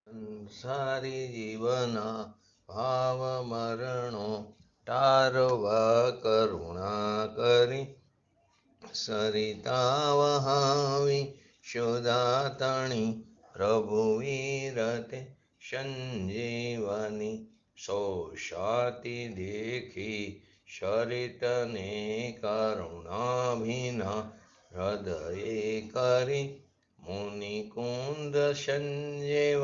સંસારી જીવના ભાવ મરણો તારવા કરુણા કરી સરિતા વહાવી શુદાતણી પ્રભુ વીરતે સંજીવની સૌશાતી દેખી શરિતને કરુણાભિના હૃદયે કરી મુનિકુંદ સંજીવ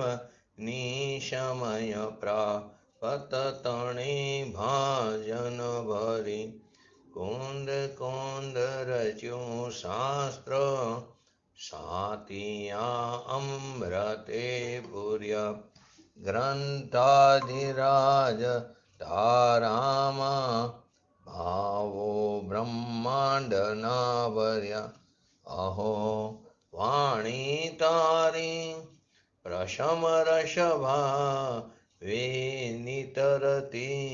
નિશમય પ્રાપત તણે ભાજન ભરી કુંદ કુંદ રચ્યું શાસ્ત્ર સાતિયા અમૃતે પૂર્યા ગ્રંથાધિરાજ તારામાં ભાવો બ્રહ્માંડના ભર્યા અહો વાણી તારી પ્રશમ રસભા વેનિતરતી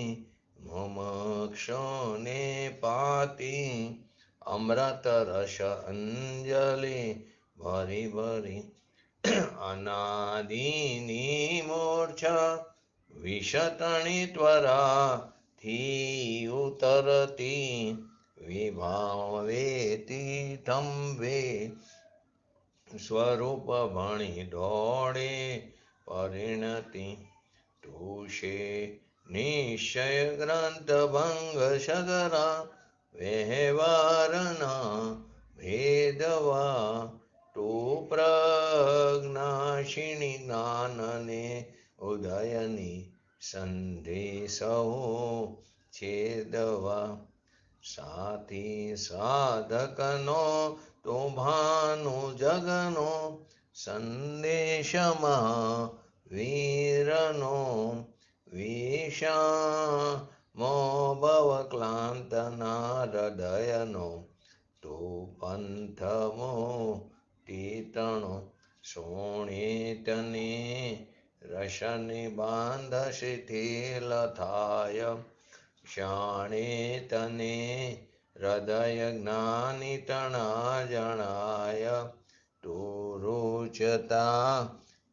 મુમક્ષોને પાતી અમૃત રસ અંજલિ ભરી ભરી અનાદિની મૂર્છા વિષતણી ત્વરાથી ઉતરતી વિભાવેતી તંબે સ્વરૂપ ભણી દોડે પરિણતિ તુષે નિશ્ચય ગ્રંથ ભંગ સગરા વ્યવહારના ભેદવા તું પ્રજ્ઞાશિણી જ્ઞાનને ઉદયની સંધિ સહુ છેદવા સાથી સાધકનો તું ભાનુ જગનો સંદેશમાં વીરનો વિષામો ભવ ક્લાંતના હૃદયનો તું પંથમો તીતણો સોણિતને રસને બાંધ શિથિલ થાય શાણે તને હૃદય જ્ઞાની તણા જણાય તું રૂચતા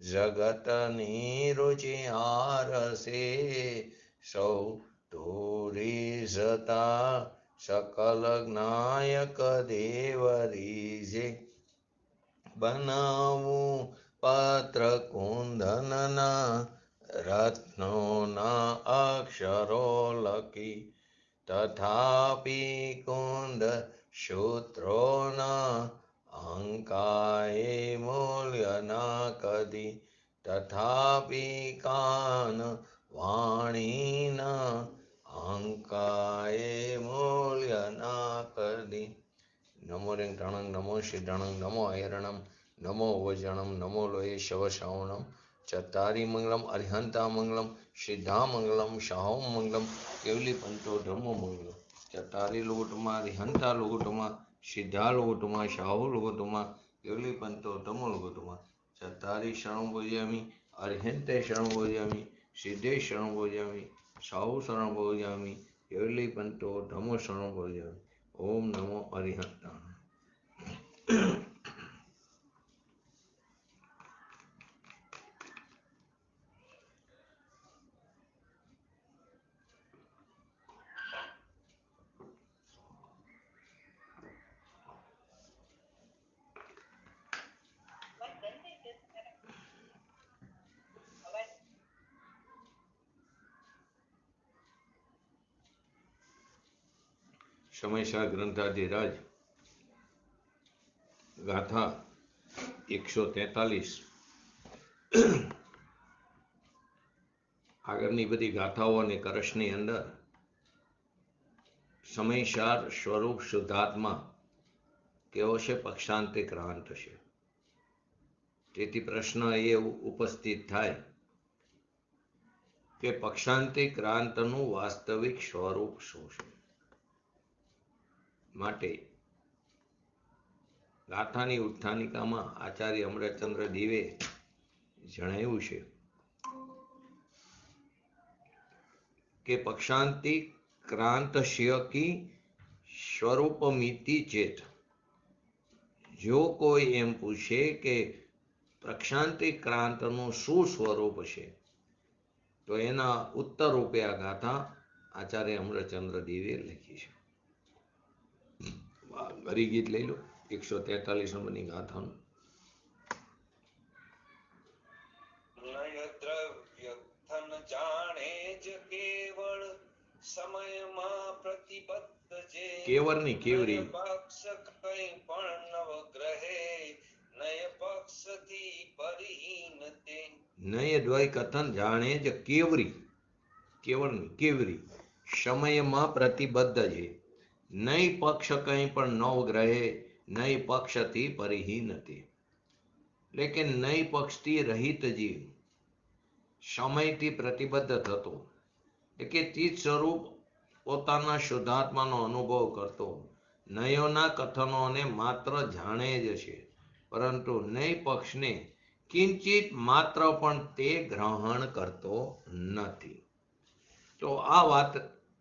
જગતની રુચિ આરસે સૌ તું રીઝતા સકલ જ્ઞાયક દેવ રીઝે બનાવું પત્ર કુંદનના રત્નોના અક્ષરો લખી તથાપી કુંદ સૂત્રોના અંકાએ મૂલ્ય ના કદી તથાપી કાન વાણીના અંકાએ મૂલ્ય ના કદી નમો રેંગટાણંગ નમો સિદ્ધાણંગ નમો અયરણમ નમો વજણમ નમો લોહે શવશાવણમ ચત્તારી મંગલમ અરિહંતા મંગલમ સિદ્ધા મંગલમ શાહો મંગલમ કેવલી પંતો ધર્મો મંગલમ ચત્તારી લોકોટમાં અરિહંતા લોકોટમાં સિદ્ધા લોકોટમાં શાહો લોકોટમાં કેવલી પંતો ધર્મો લોકોટમાં ચત્તારી શરણ ભોજયામી અરિહંતે શરણ ભોજયામી સિદ્ધે શરણ ભોજયામી શાહો શરણ ભોજયામી કેવલી પંતો ધર્મો શરણ ભોજયામી ઓમ નમો અરિહંતા સમયસર ગ્રંથાધિરાજ ગાથા 143 આગળની બધી ગાથાઓ અને કરશની અંદર સમયસાર સ્વરૂપ શુદ્ધાત્મા કેવો છે? પક્ષાંતે ક્રાંત છે. તેથી પ્રશ્ન એ ઉપસ્થિત થાય કે પક્ષાંતે ક્રાંતનું વાસ્તવિક સ્વરૂપ શું છે? માટે ગાથાની ઉત્થાનિકામાં આચાર્ય અમૃતચંદ્ર દેવે જણાવ્યું છે કે પક્ષાંતિ ક્રાંતસ્ય કી સ્વરૂપમિતિ ચેત. જો કોઈ એમ પૂછે કે પ્રક્ષાંતિક્રાંતનું શું સ્વરૂપ છે, તો એના ઉત્તર રૂપે આ ગાથા આચાર્ય અમરચંદ્ર દેવે લખી છે. હરિગીત લઈ લો 143 નંબરની ગાથાનું. સમયમાં પ્રતિબદ્ધ જે કેવરની કેવરી પક્ષ કઈ પણ નવગ્રહે નય પક્ષથી પરિહીન તે નય દ્વય કથન જાણે જ કેવરી, કેવરની કેવરી સમયમાં પ્રતિબદ્ધ છે. નય પક્ષ કઈ પણ નવગ્રહે નય પક્ષથી પરિહીન તે, એટલે કે નય પક્ષથી રહિત જીવ સમયથી પ્રતિબદ્ધ થતો, એટલે કે ચિત્ત સ્વરૂપ પોતાના શુદ્ધાત્માનો અનુભવ કરતો નયોના કથનોને માત્ર જાણે જ છે, પરંતુ નય પક્ષને કિંચિત માત્ર પણ તે ગ્રહણ કરતો નથી. તો આ વાત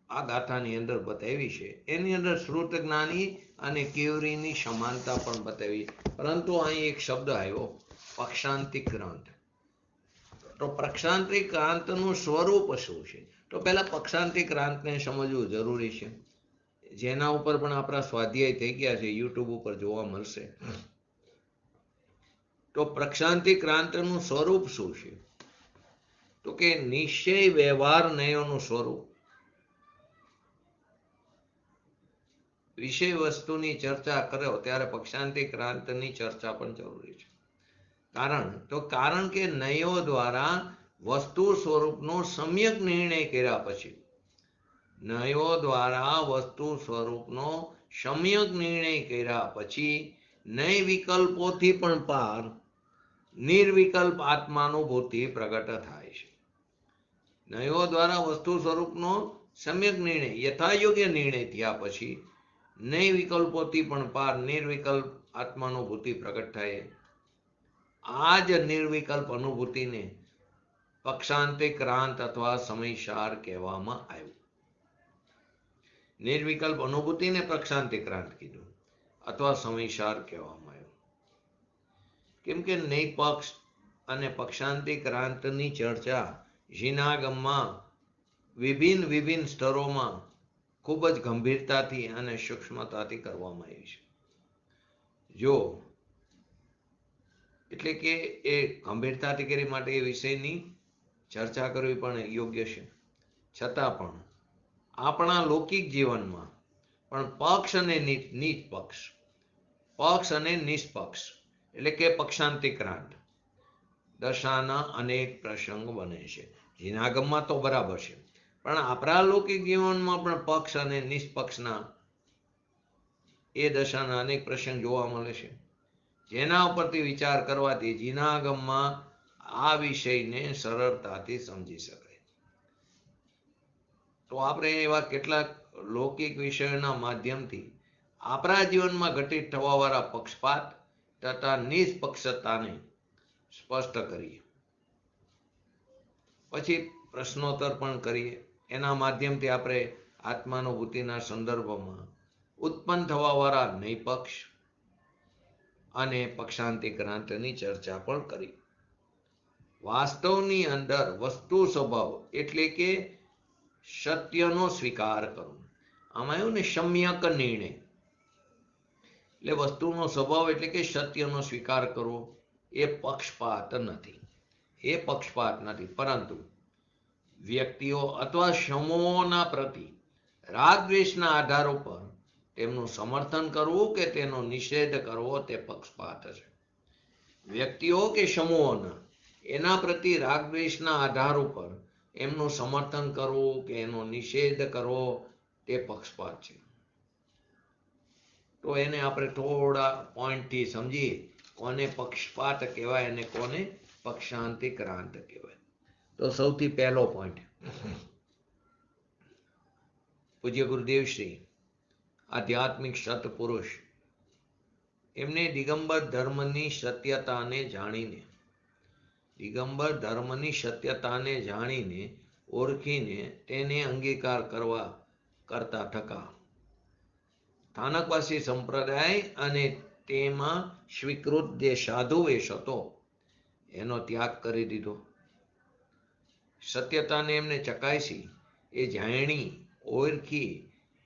આ ગાથાની અંદર બતાવી છે. એની અંદર શ્રુત જ્ઞાની અને કેવરીની સમાનતા પણ બતાવી, પરંતુ અહીં એક શબ્દ આવ્યો પક્ષાંતિક્રાંત. તો પક્ષાંતિક્રાંતનું સ્વરૂપ શું છે? તો પહેલા પક્ષાંતિક્રાંતને સમજવું જરૂરી છે, જેના ઉપર પણ આપણા સ્વાધ્યાય થઈ ગયા છે, યુટ્યુબ ઉપર જોવા મળશે. તો પક્ષાંતિક્રાંતનું સ્વરૂપ શું છે? તો કે નિશ્ચય વ્યવહાર નયોનું સ્વરૂપ. વિષય વસ્તુની ચર્ચા કરો ત્યારે પક્ષાંતિક્રાંતની ચર્ચા પણ જરૂરી છે. કારણ કે નયો દ્વારા વસ્તુ સ્વરૂપનો સમ્યક નિર્ણય કર્યા પછી, નયો દ્વારા વસ્તુ સ્વરૂપનો સમ્યક નિર્ણય કર્યા પછી નય વિકલ્પોથી પણ પાર નિર્વિકલ્પ આત્માનુભૂતિ પ્રગટ થાય છે. નયો દ્વારા વસ્તુ સ્વરૂપનો સમ્યક નિર્ણય યથાયોગ્ય નિર્ણય થયા પછી નય વિકલ્પોથી પણ પાર નિર્વિકલ્પ આત્માનુભૂતિ પ્રગટ થાય. આ જ નિર્વિકલ્પ અનુભૂતિને પક્ષાંતિક્રાંત અથવા સમયસાર કહેવામાં આવ્યું. નિર્વિકલ્પ અનુભૂતિને પક્ષાંતિક્રાંત કીધું અથવા સમયસાર કહેવામાં આવ્યું. કેમ કે નૈપક્ષ અને પક્ષાંતિક્રાંતની ચર્ચા જીનાગમમાં વિભિન્ન સ્તરોમાં ખૂબ જ ગંભીરતાથી અને સૂક્ષ્મતાથી કરવામાં આવી છે. જો એટલે કે એ ગંભીરતાથી કરી માટે એ વિષયની ચર્ચા કરવી પણ યોગ્ય છે. છતાં પણ આપણા લૌકિક જીવનમાં પણ પક્ષ અને નિષ્પક્ષ, પક્ષ અને નિષ્પક્ષ એટલે કે પક્ષાંતિક્રાંત દશાના અનેક પ્રસંગ બને છે. જીનાગમમાં તો બરાબર છે, પણ આપણા લૌકિક જીવનમાં પણ પક્ષ અને નિષ્પક્ષના એ દશાના અનેક પ્રસંગ જોવા મળે છે, જેના ઉપરથી વિચાર કરવાથી જીનાગમમાં આ વિષયને સરળતાથી સમજી શકાય. તો આપણે એવા કેટલાક લૌકિક વિષયોના માધ્યમથી આપણા જીવનમાં ઘટિત થવાવાળા પક્ષપાત તથા નિષ્પક્ષતાને સ્પષ્ટ કરીએ. પછી પ્રશ્નોત્તર પણ કરીએ. એના માધ્યમથી આપણે આત્માનુભૂતિના સંદર્ભમાં ઉત્પન્ન થવાવાળા નૈપક્ષ અને પક્ષાંતિક્રાંતની ચર્ચા પણ કરી. વાસ્તવની અંદર વસ્તુ સ્વભાવ એટલે કે સત્યનો સ્વીકાર કરવો. આમાં એવું ને સમ્યક નિર્ણય એટલે વસ્તુનો સ્વભાવ એટલે કે સત્યનો સ્વીકાર કરવો. એ પક્ષપાત નથી, એ પક્ષપાત નથી, પરંતુ વ્યક્તિઓ અથવા સમૂહોના પ્રતિ રાગ દ્વેષના આધાર ઉપર તેમનું સમર્થન કરવું કે તેનો નિષેધ કરવો તે પક્ષપાત છે. વ્યક્તિઓ કે સમૂહોના એના પ્રતિ રાગ દ્વેષના આધાર ઉપર એમનું સમર્થન કરવું કે એનો નિષેધ કરવો તે પક્ષપાત છે. તો એને આપણે થોડા પોઈન્ટથી સમજીએ કોને પક્ષપાત કહેવાય અને કોને પક્ષાંતિક્રાંત કહેવાય. તો સૌથી પહેલો પોઈન્ટ, પૂજ્ય ગુરુદેવ શ્રી આધ્યાત્મિક સત્પુરુષ એમને દિગંબર ધર્મની સત્યતાને જાણીને, દિગંબર ધર્મની સત્યતાને જાણીને ઓળખીને તેને અંગીકાર કરતા થકા સ્થાનકવાસી સંપ્રદાય અને તેમાં સ્વીકૃત જે સાધુ વેશ હતો એનો ત્યાગ કરી દીધો. સત્યતાને એમને ચકાસી, એ જાણી ઓળખી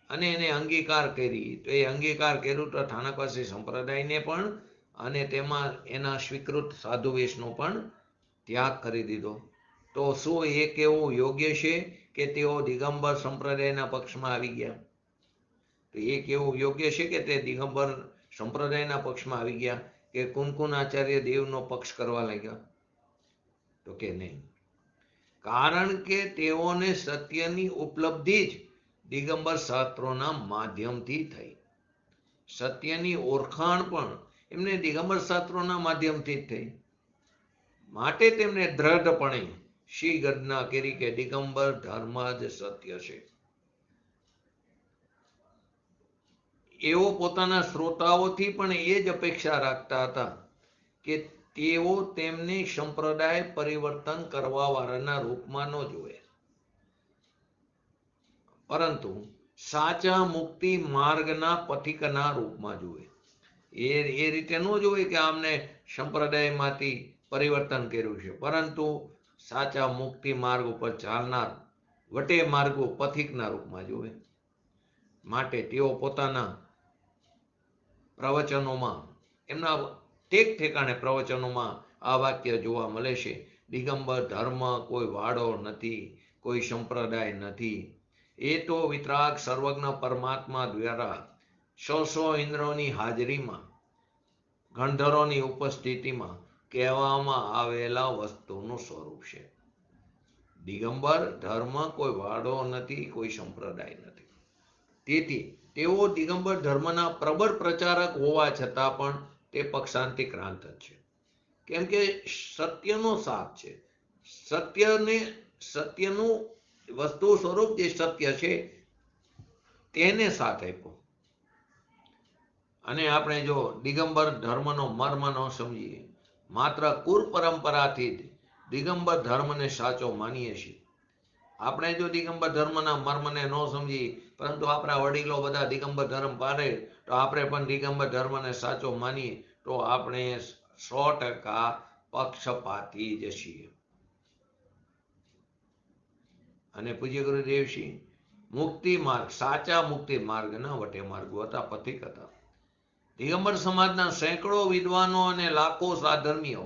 અને એને અંગીકાર કરી. તો એ અંગીકાર કર્યું તો થાનકવાસી સંપ્રદાયને પણ અને તેમાં એના સ્વીકૃત સાધુ વેશનો પણ ત્યાગ કરી દીધો. તો શું એ કહેવું યોગ્ય છે કે તેઓ દિગંબર સંપ્રદાયના પક્ષમાં આવી ગયા? તો એ કહેવું યોગ્ય છે કે તે દિગંબર સંપ્રદાયના પક્ષમાં આવી ગયા કે કુનકુન આચાર્ય દેવનો પક્ષ કરવા લાગ્યા? તો કે નહીં. કારણ કે તેઓને સત્યની ઉપલબ્ધિ જ દિગંબર શાસ્ત્રોના માધ્યમથી થઈ. સત્યની ઓળખાણ પણ એમને દિગંબર શાસ્ત્રોના માધ્યમથી જ થઈ. માટે તેમને દ્રઢપણે શ્રી ગર્જના કરી કે દિગંબર ધર્મ જ સત્ય છે. એઓ પોતાના શ્રોતાઓથી પણ એ જ અપેક્ષા રાખતા હતા કે તેઓ તેમને સંપ્રદાય પરિવર્તન કરવા વાળાના રૂપમાં ન જોવે, પરંતુ સાચા મુક્તિ માર્ગના પથિકના રૂપમાં જુએ. એ રીતે ન જોવે કે આમને સંપ્રદાયમાંથી પરિવર્તન કર્યું છે, પરંતુ સાચા મુક્તિ માર્ગ ઉપર ચાલનાર વટે માર્ગો પથિકના રૂપમાં જુએ. માટે તેઓ પોતાના પ્રવચનોમાં, એમના ઠેક ઠેકાણે પ્રવચનોમાં આ વાક્ય જોવા મળે છે: દિગંબર ધર્મ કોઈ વાડો નથી, કોઈ સંપ્રદાય નથી. એ તો વિતરાગ સર્વજ્ઞ પરમાત્મા દ્વારા સો ઇન્દ્રોની હાજરીમાં, ગણધરોની ઉપસ્થિતિમાં કહેવામાં આવેલા વસ્તુનું સ્વરૂપ છે. દિગંબર ધર્મ કોઈ વાડો નથી, કોઈ સંપ્રદાય નથી. તેથી તેઓ દિગંબર ધર્મના પ્રબળ પ્રચારક હોવા છતાં પણ તે પક્ષાંતિક્રાંત જ છે. કેમ કે સત્યનો સાથ છે. સત્યનું વસ્તુ સ્વરૂપ જે સત્ય છે તેને સાથ આપ્યો. અને આપણે જો દિગંબર ધર્મનો મર્મ ન સમજીએ, માત્ર કુર પરંપરાથી જ દિગંબર ધર્મને સાચો માનીએ છીએ. આપણે જો દિગંબર ધર્મના મર્મને ન સમજીએ, પરંતુ આપણા વડીલો બધા દિગંબર ધર્મ પાડે તો આપણે પણ દિગંબર ધર્મને સાચો માનીએ, તો આપણે 100% પક્ષપાતી જ છીએ. અને પૂજ્ય ગુરુદેવશ્રી મુક્તિ માર્ગ, સાચા મુક્તિ માર્ગના વટે માર્ગો હતા, પથિક હતા. દિગંબર સમાજના સેંકડો વિદ્વાનો અને લાખો સાધર્મીઓ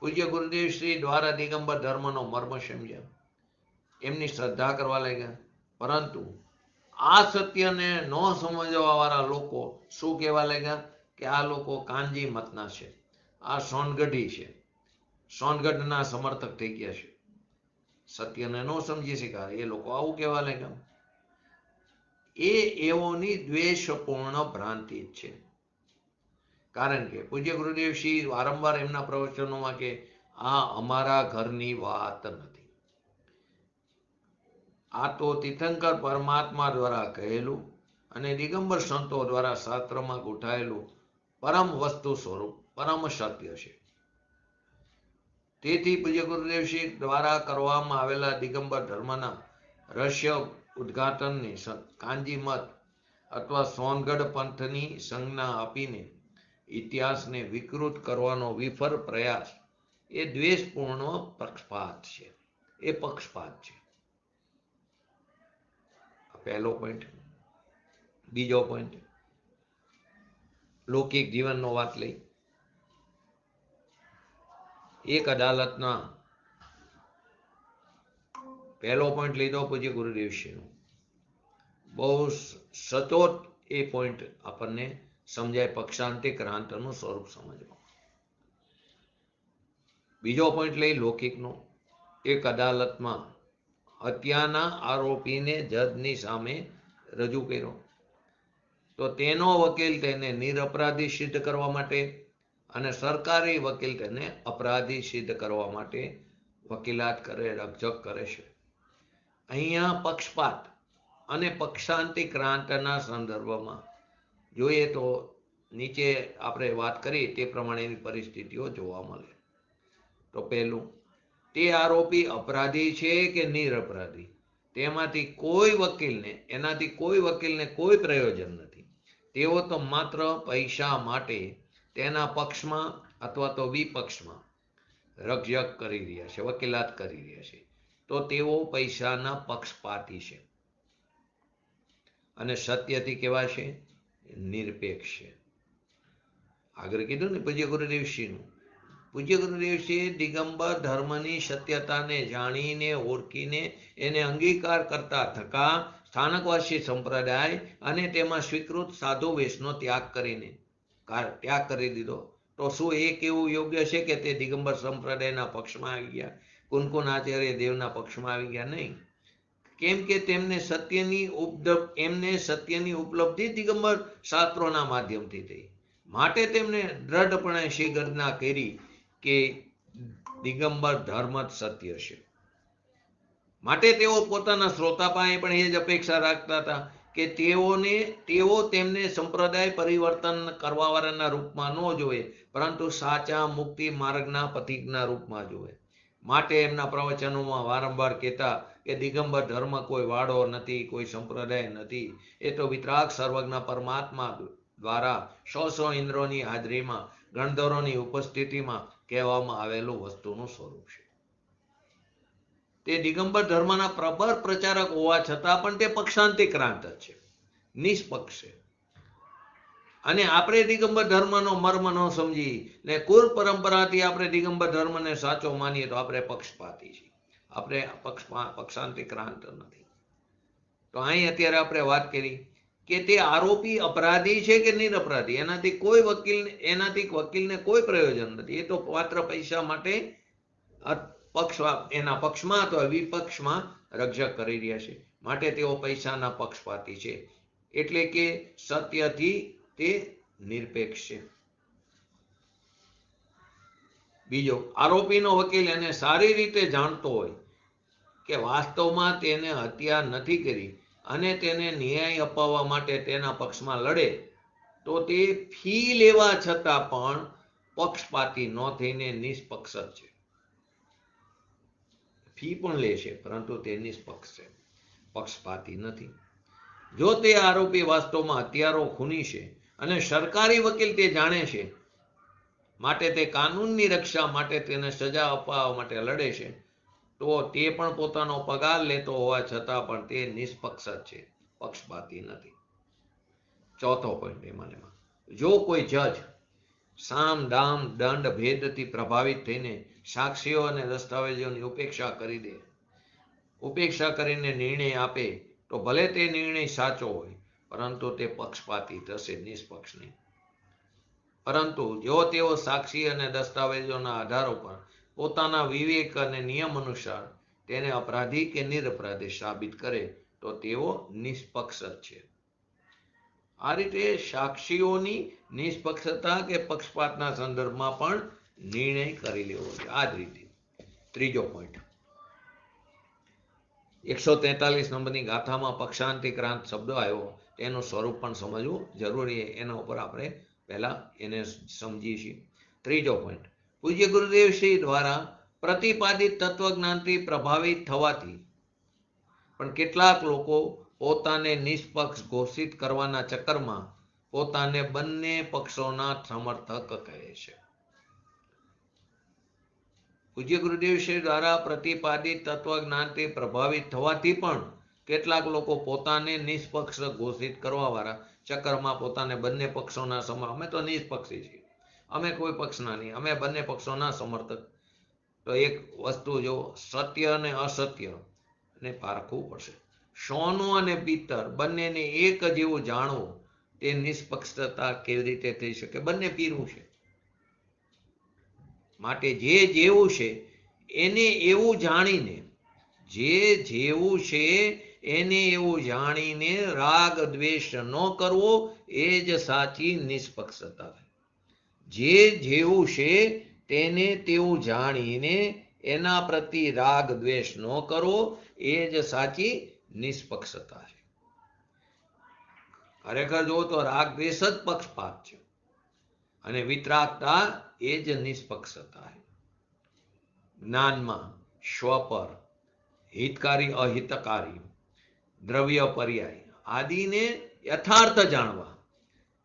પૂજ્ય ગુરુદેવશ્રી દ્વારા દિગંબર ધર્મનો મર્મ સમજ્યા, એમની શ્રદ્ધા કરવા લાગ્યા. પરંતુ આ સત્યને ન સમજવા વાળા લોકો શું કહેવા લાગ્યા કે આ લોકો કાંજી મતના છે, આ સોનગઢી છે, સોનગઢના સમર્થક થઈ ગયા છે. સત્યને ન સમજી શક્યા એ લોકો આવું કહેવા લાગ્યા. એ એઓની દ્વેષપૂર્ણ ભ્રાંતિ જ છે. કારણ કે પૂજ્ય ગુરુદેવશ્રી વારંવાર એમના પ્રવચનોમાં કે આ અમારા ઘરની વાત નથી, આ તો તીર્થંકર પરમાત્મા દ્વારા કહેલું અને દિગંબર સંતો દ્વારા શાસ્ત્રમાં ગૂંથાયેલું પરમ વસ્તુ સ્વરૂપ પરમ સત્ય છે. તેથી પૂજ્ય ગુરુદેવશ્રી દ્વારા કરવામાં આવેલા દિગંબર ધર્મના રહસ્ય ઉદ્ઘાટનને કાંજી મત અથવા સોનગઢ પંથની સંજ્ઞા આપીને ઇતિહાસને વિકૃત કરવાનો વિફર પ્રયાસ એ દ્વેષપૂર્ણ પક્ષપાત છે. એ પક્ષપાત છે. પહેલો પોઈન્ટ. બીજો પોઈન્ટ, લૌકિક જીવનનો વાત લઈ. એક અદાલતના પહેલો પોઈન્ટ લીધો પૂજ્ય ગુરુદેવશ્રીનો. બહુ સચોટ એ પોઈન્ટ આપણને સમજાય, પક્ષાંતિક્રાંતનું સ્વરૂપ સમજવા. બીજો પોઈન્ટ લઈ લૌકિકનો. એક અદાલતમાં હત્યાના આરોપીને જજની સામે રજૂ કર્યો, તો તેનો વકીલ તેને નિરપરાધી સિદ્ધ કરવા માટે અને સરકારી વકીલ તેને અપરાધી સિદ્ધ કરવા માટે વકીલાત કરે, રકઝક કરે છે. અહીંયા પક્ષપાત અને પક્ષાંતિક્રાંતના સંદર્ભમાં જોઈએ તો નીચે આપણે વાત કરી તે પ્રમાણેની પરિસ્થિતિઓ જોવા મળે. તો પહેલું, તે આરોપી અપરાધી છે કે નિરપરાધી, એનાથી કોઈ વકીલને કોઈ પ્રયોજન નથી. તેઓ તો માત્ર પૈસા માટે તેના પક્ષમાં અથવા તો વિપક્ષમાં રકઝક કરી રહ્યા છે, વકીલાત કરી રહ્યા છે, તો તેઓ પૈસાના પક્ષપાતી છે. અને સત્યથી કેવા છે? નિરપેક્ષ છે. આગળ કીધું ને પૂજ્ય ગુરુદેવશ્રીનું. પૂજ્ય ગુરુદેવશ્રીએ દિગંબર ધર્મની સત્યતાને જાણીને ઓળખીને એને અંગીકાર કરતા થકા સ્થાનકવાસી સંપ્રદાય અને તેમાં સ્વીકૃત સાધુ વેશનો ત્યાગ કરી દીધો. તો શું એ કેવું યોગ્ય છે કે તે દિગંબર સંપ્રદાયના પક્ષમાં આવી ગયા, કુનકુન આચાર્ય દેવના પક્ષમાં આવી ગયા? નહીં. કેમ કે તેમને સત્યની ઉપલબ્ધિ દિગંબર શાસ્ત્રોના માધ્યમથી થઈ. માટે તેમણે દ્રઢપણે શ્રીગર્જના કરી કે દિગંબર ધર્મ જ સત્ય છે. માટે તેઓ પોતાના શ્રોતા પાસે પણ એ જ અપેક્ષા રાખતા હતા કે તેઓ તેમને સંપ્રદાય પરિવર્તન કરવાવાળાના રૂપમાં ન જોવે, પરંતુ સાચા મુક્તિ માર્ગના પથિકના રૂપમાં જોવે. માટે એમના પ્રવચનોમાં વારંવાર કહેતા કે દિગંબર ધર્મ કોઈ વાડો નથી, કોઈ સંપ્રદાય નથી. એ તો વિતરાગ સર્વજ્ઞ પરમાત્મા દ્વારા 100 ઇન્દ્રોની હાજરીમાં ગણધરોની ઉપસ્થિતિમાં કહેવામાં આવેલું વસ્તુનું સ્વરૂપ છે. તે દિગંબર ધર્મના પ્રબળ પ્રચારક હોવા છતાં પણ તે પક્ષાંતિક્રાંત છે, નિષ્પક્ષ છે. અને આપણે દિગંબર ધર્મનો મર્મ ન સમજી ને કુલ પરંપરાથી આપણે દિગંબર ધર્મને સાચો માનીએ તો આપણે પક્ષપાતી છીએ, આપણે પક્ષાંતિક્રાંત નથી. તો અહીં અત્યારે આપણે વાત કરી કે તે આરોપી અપરાધી છે કે નિરપરાધી, એનાથી વકીલને કોઈ પ્રયોજન નથી. એ તો માત્ર પૈસા માટે એના પક્ષમાં અથવા વિપક્ષમાં રક્ષક કરી રહ્યા છે. માટે તેઓ પૈસાના પક્ષપાતી છે, એટલે કે સત્યથી તે નિરપેક્ષ છે. બીજો, આરોપીનો વકીલ એને સારી રીતે જાણતો હોય કે વાસ્તવમાં તેને હત્યા નથી કરી અને તેને ન્યાય અપાવવા માટે તેના પક્ષમાં લડે, તો તે ફી લેવા છતાં પણ પક્ષપાતી ન થઈને નિષ્પક્ષ છે. ફી પણ લે છે પરંતુ તે નિષ્પક્ષ છે, પક્ષપાતી નથી. જો તે આરોપી વાસ્તવમાં હત્યારો, ખૂની છે અને સરકારી વકીલ તે જાણે છે, માટે તે કાનૂનની રક્ષા માટે તેને સજા અપાવવા માટે લડે છે, તો તે પણ પોતાનો પગાર લેતો હોવા છતાં પણ તે નિષ્પક્ષ છે, પક્ષપાતી નથી. ચોથો પોઈન્ટ એમાં, જો કોઈ જજ સામ દામ દંડ ભેદથી પ્રભાવિત થઈને સાક્ષીઓ અને દસ્તાવેજોની ઉપેક્ષા કરીને નિર્ણય આપે, તો ભલે તે નિર્ણય સાચો હોય પરંતુ તે પક્ષપાતી થશે, નિષ્પક્ષ નહીં. પરંતુ જો તેઓ સાક્ષી અને દસ્તાવેજોના આધાર ઉપર પોતાના વિવેક અને નિયમ અનુસાર તેને અપરાધી કે નિરપરાધી સાબિત કરે, તો તેઓ નિષ્પક્ષ છે. આ રીતે સાક્ષીઓની નિષ્પક્ષતા કે પક્ષપાતના સંદર્ભમાં પણ નિર્ણય કરી લેવો છે. આ જ રીતે ત્રીજો પોઈન્ટ, 143 નંબરની ગાથામાં પક્ષાંતિક્રાંત શબ્દ આવ્યો, તેનું સ્વરૂપ પણ સમજવું જરૂરી. એના ઉપર આપણે પહેલા એને સમજીએ છીએ. ત્રીજો પોઈન્ટ, પૂજ્ય ગુરુદેવ શ્રી દ્વારા પ્રતિપાદિત તત્વજ્ઞાનથી પ્રભાવિત થવાથી પણ કેટલાક લોકો પોતાને નિષ્પક્ષ ઘોષિત કરવાના ચક્કરમાં પોતાને બંને પક્ષોના સમર્થક કહે છે. પૂજ્ય ગુરુદેવ શ્રી દ્વારા પ્રતિપાદિત તત્વજ્ઞાનથી પ્રભાવિત થવાથી પણ કેટલાક લોકો પોતાને નિષ્પક્ષ ઘોષિત કરવાવાળા ચક્કરમાં પોતાને બંને પક્ષોના અમે તો નિષ્પક્ષી છીએ, અમે કોઈ પક્ષના નહીં, અમે બંને પક્ષોના સમર્થક. તો એક વસ્તુ જો સત્ય અને અસત્ય ને પારખવું પડશે. સોનું અને પિત્તર બંનેને એક જેવું જાણવું, તે નિષ્પક્ષતા કેવી રીતે થઈ શકે? બંને પીરું છે. માટે જે જેવું છે એને એવું જાણીને, રાગ દ્વેષ ન કરવો, એ જ સાચી નિષ્પક્ષતા. જે જેવું છે તેને તેવું જાણીને એના પ્રતિ રાગ દ્વેષ ન કરવો, એ જ સાચી નિષ્પક્ષતા છે. ખરેખર જો તો રાગ દ્વેષ જ પક્ષપાત છે અને વિતરાગતા એ જ નિષ્પક્ષતા છે. જ્ઞાનમાં સ્વપર, હિતકારી અહિતકારી, દ્રવ્ય પર્યાય આદિને યથાર્થ જાણવા.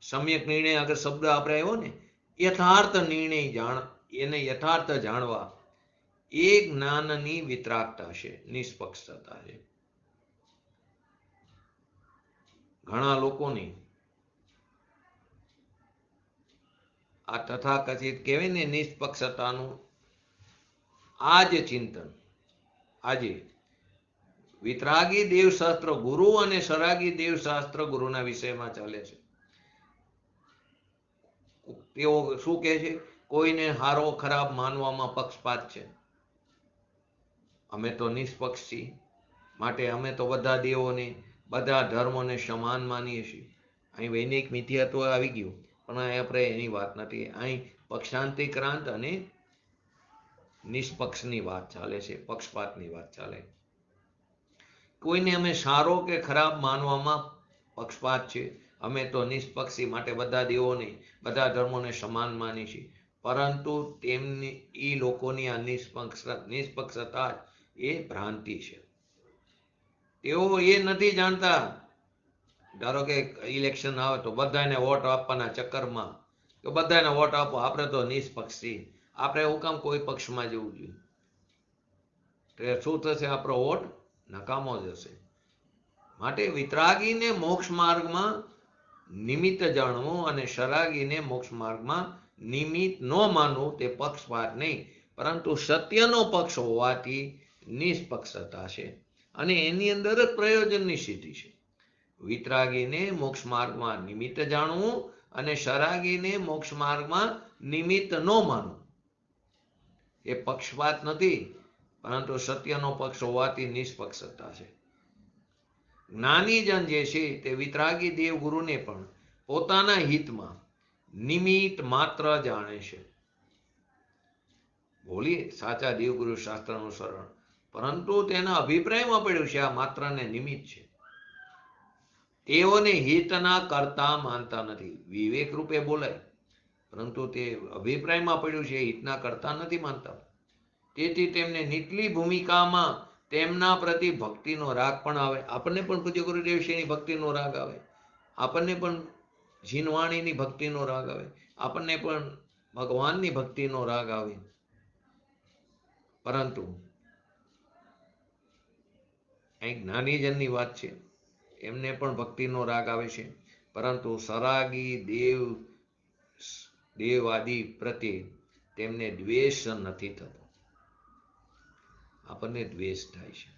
સમ્યક નિર્ણય આગળ શબ્દ આપણે આવ્યો ને, યથાર્થ જાણવા એ જ્ઞાનની વિતરાગતા છે, નિષ્પક્ષતા છે. ઘણા લોકોની આ તથાકથિત કહેવાય ને નિષ્પક્ષતાનું આ જ ચિંતન આજે વિતરાગી દેવશાસ્ત્ર ગુરુ અને સરાગી દેવશાસ્ત્ર ગુરુના વિષયમાં ચાલે છે. તેઓ શું કહે છે? કોઈને હારો ખરાબ માનવામાં પક્ષપાત છે. અમે તો નિષ્પક્ષ છીએ, માટે અમે તો બધા દેવોને બધા ધર્મોને સમાન માનીએ છીએ. અહીં વૈનિક મિથ્યાત્વ આવી ગયું, પણ અહીં આપણે એની વાત નથી. અહીં પક્ષાંતિક્રાંત અને નિષ્પક્ષની વાત ચાલે છે, પક્ષપાતની વાત ચાલે. કોઈને અમે સારો કે ખરાબ માનવામાં પક્ષપાત છે. અમે તો નિષ્પક્ષી, માટે બધા દેવોને બધા ધર્મોને સમાન માની છીએ. પરંતુ તેમની એ લોકોની આ નિષ્પક્ષતા એ ભ્રાંતિ છે. તેઓ એ નથી જાણતા. ધારો કે ઇલેક્શન આવે તો બધાને વોટ આપવાના ચક્કરમાં કે બધાને વોટ આપો, આપણે તો નિષ્પક્ષ છીએ, આપણે હું કામ કોઈ પક્ષમાં જવું જોઈએ? તો શું થશે? આપણો વોટ નકામો જશે. માટે વિતરાગીને મોક્ષ માર્ગમાં નિમિત્ત જાણવું અને સરાગીને મોક્ષ માર્ગમાં નિમિત્ત ન માનવું તે પક્ષપાત નહીં, પરંતુ સત્યનો પક્ષ હોવાથી નિષ્પક્ષતા છે અને એની અંદર જ પ્રયોજનની સિદ્ધિ છે. વિતરાગીને મોક્ષ માર્ગમાં નિમિત્ત જાણવું અને સરાગીને મોક્ષ માર્ગમાં નિમિત્ત ન માનવું એ પક્ષપાત નથી, પરંતુ સત્યનો પક્ષ હોવાથી નિષ્પક્ષતા છે. જ્ઞાનીજન જે છે તે વિતરાગી દેવગુરુને પણ પોતાના હિતમાં નિમિત્ત માત્ર જાણે છે. બોલીએ સાચા દેવગુરુ શાસ્ત્રનું શરણ, પરંતુ તેના અભિપ્રાયમાં પડ્યું છે આ માત્રને નિમિત્ત છે. તેઓને હિતના કરતા માનતા નથી. વિવેક રૂપે બોલાય, પરંતુ તે અભિપ્રાયમાં પડ્યું છે હિતના કરતા નથી માનતા. તેથી તેમને નીચલી ભૂમિકામાં તેમના પ્રતિ ભક્તિનો રાગ પણ આવે. આપણને પણ પૂજ્ય ગુરુદેવ શ્રીની ભક્તિનો રાગ આવે, આપણને પણ જીનવાણીની ભક્તિનો રાગ આવે, આપણને પણ ભગવાનની ભક્તિનો રાગ આવે. પરંતુ અહીં જ્ઞાનીજનની વાત છે, એમને પણ ભક્તિનો રાગ આવે છે, પરંતુ સરાગી દેવાદી પ્રત્યે તેમને દ્વેષ નથી થતો. આપણને દ્વેષ થાય છે,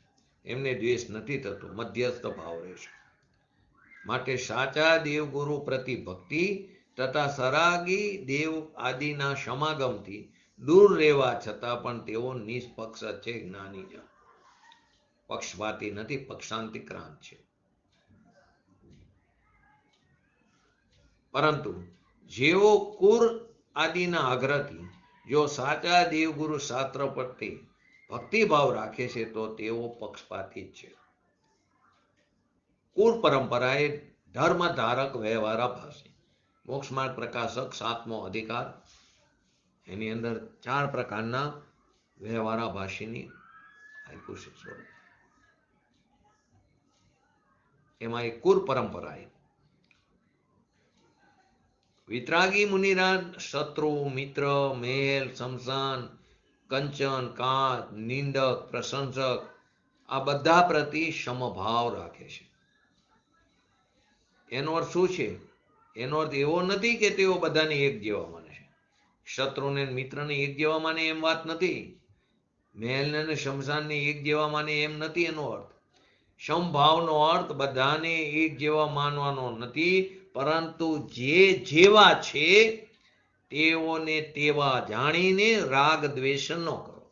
એમને દ્વેષ નથી થતો, મધ્યસ્થ ભાવ રહે છે. માટે સાચા દેવગુરુ પ્રતિ ભક્તિ તથા સરાગી દેવ આદિના સમાગમથી દૂર રહેવા છતાં પણ તેઓ નિષ્પક્ષ છે. જ્ઞાનીજન પક્ષપાતી નથી, પક્ષાંતિક્રાંત છે. પરંતુ જેઓ કુર આદિના આગ્રહથી જો સાચા દેવગુરુ શાસ્ત્ર પ્રત્યે ભક્તિભાવ રાખે છે તો તેઓ પક્ષપાતી જ છે. કુર પરંપરા એ ધર્મ ધારક વ્યવહારાભાસી મોક્ષ માર્ગ પ્રકાશક 7મો અધિકાર, એની અંદર 4 પ્રકારના વ્યવહારાભાસીની આપ્યું છે સ્વરૂપ. એમાં એક કુર પરંપરા એ વિતરાગી મુનિરાજ શત્રુ મિત્ર મેલ શમશાન કંચન કાંત નિંદક પ્રશંસક આ બધા પ્રતિ સમભાવ રાખે છે. એનો અર્થ શું છે? એનો અર્થ એવો નથી કે તેઓ બધાને એક જેવા માને છે. શત્રુને મિત્રને એક જેવા માને એમ વાત નથી. મહેલને અને શમશાનને એક જેવા માને એમ નથી એનો અર્થ. સમભાવનો અર્થ બધાને એક જેવા માનવાનો નથી, પરંતુ જે જેવા છે તેઓને તેવા જાણીને રાગ દ્વેષ ન કરો.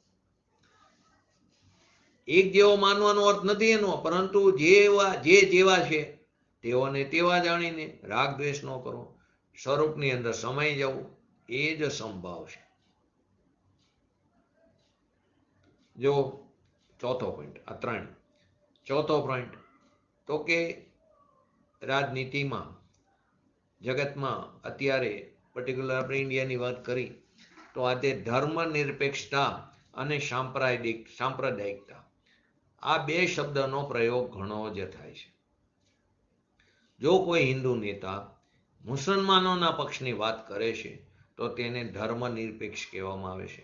એક જેવો માનવાનો અર્થ નથી એનો, પરંતુ જે જેવા છે તેઓને તેવા જાણીને રાગ દ્વેષ ન કરો. સ્વરૂપની અંદર સમાઈ જવું એ જ સંભાવ છે. જો ચોથો પોઈન્ટ, આ 3. ચોથો પોઈન્ટ તો કે રાજનીતિમાં જગતમાં અત્યારે પર્ટિક્યુલર આપણે ઇન્ડિયાની વાત કરી તો આજે ધર્મ નિરપેક્ષતા અને સાંપ્રદાયિકતા આ 2 શબ્દનો પ્રયોગ ઘણો જ થાય છે. જો કોઈ હિન્દુ નેતા મુસલમાનોના પક્ષની વાત કરે છે તો તેને ધર્મ નિરપેક્ષ કહેવામાં આવે છે.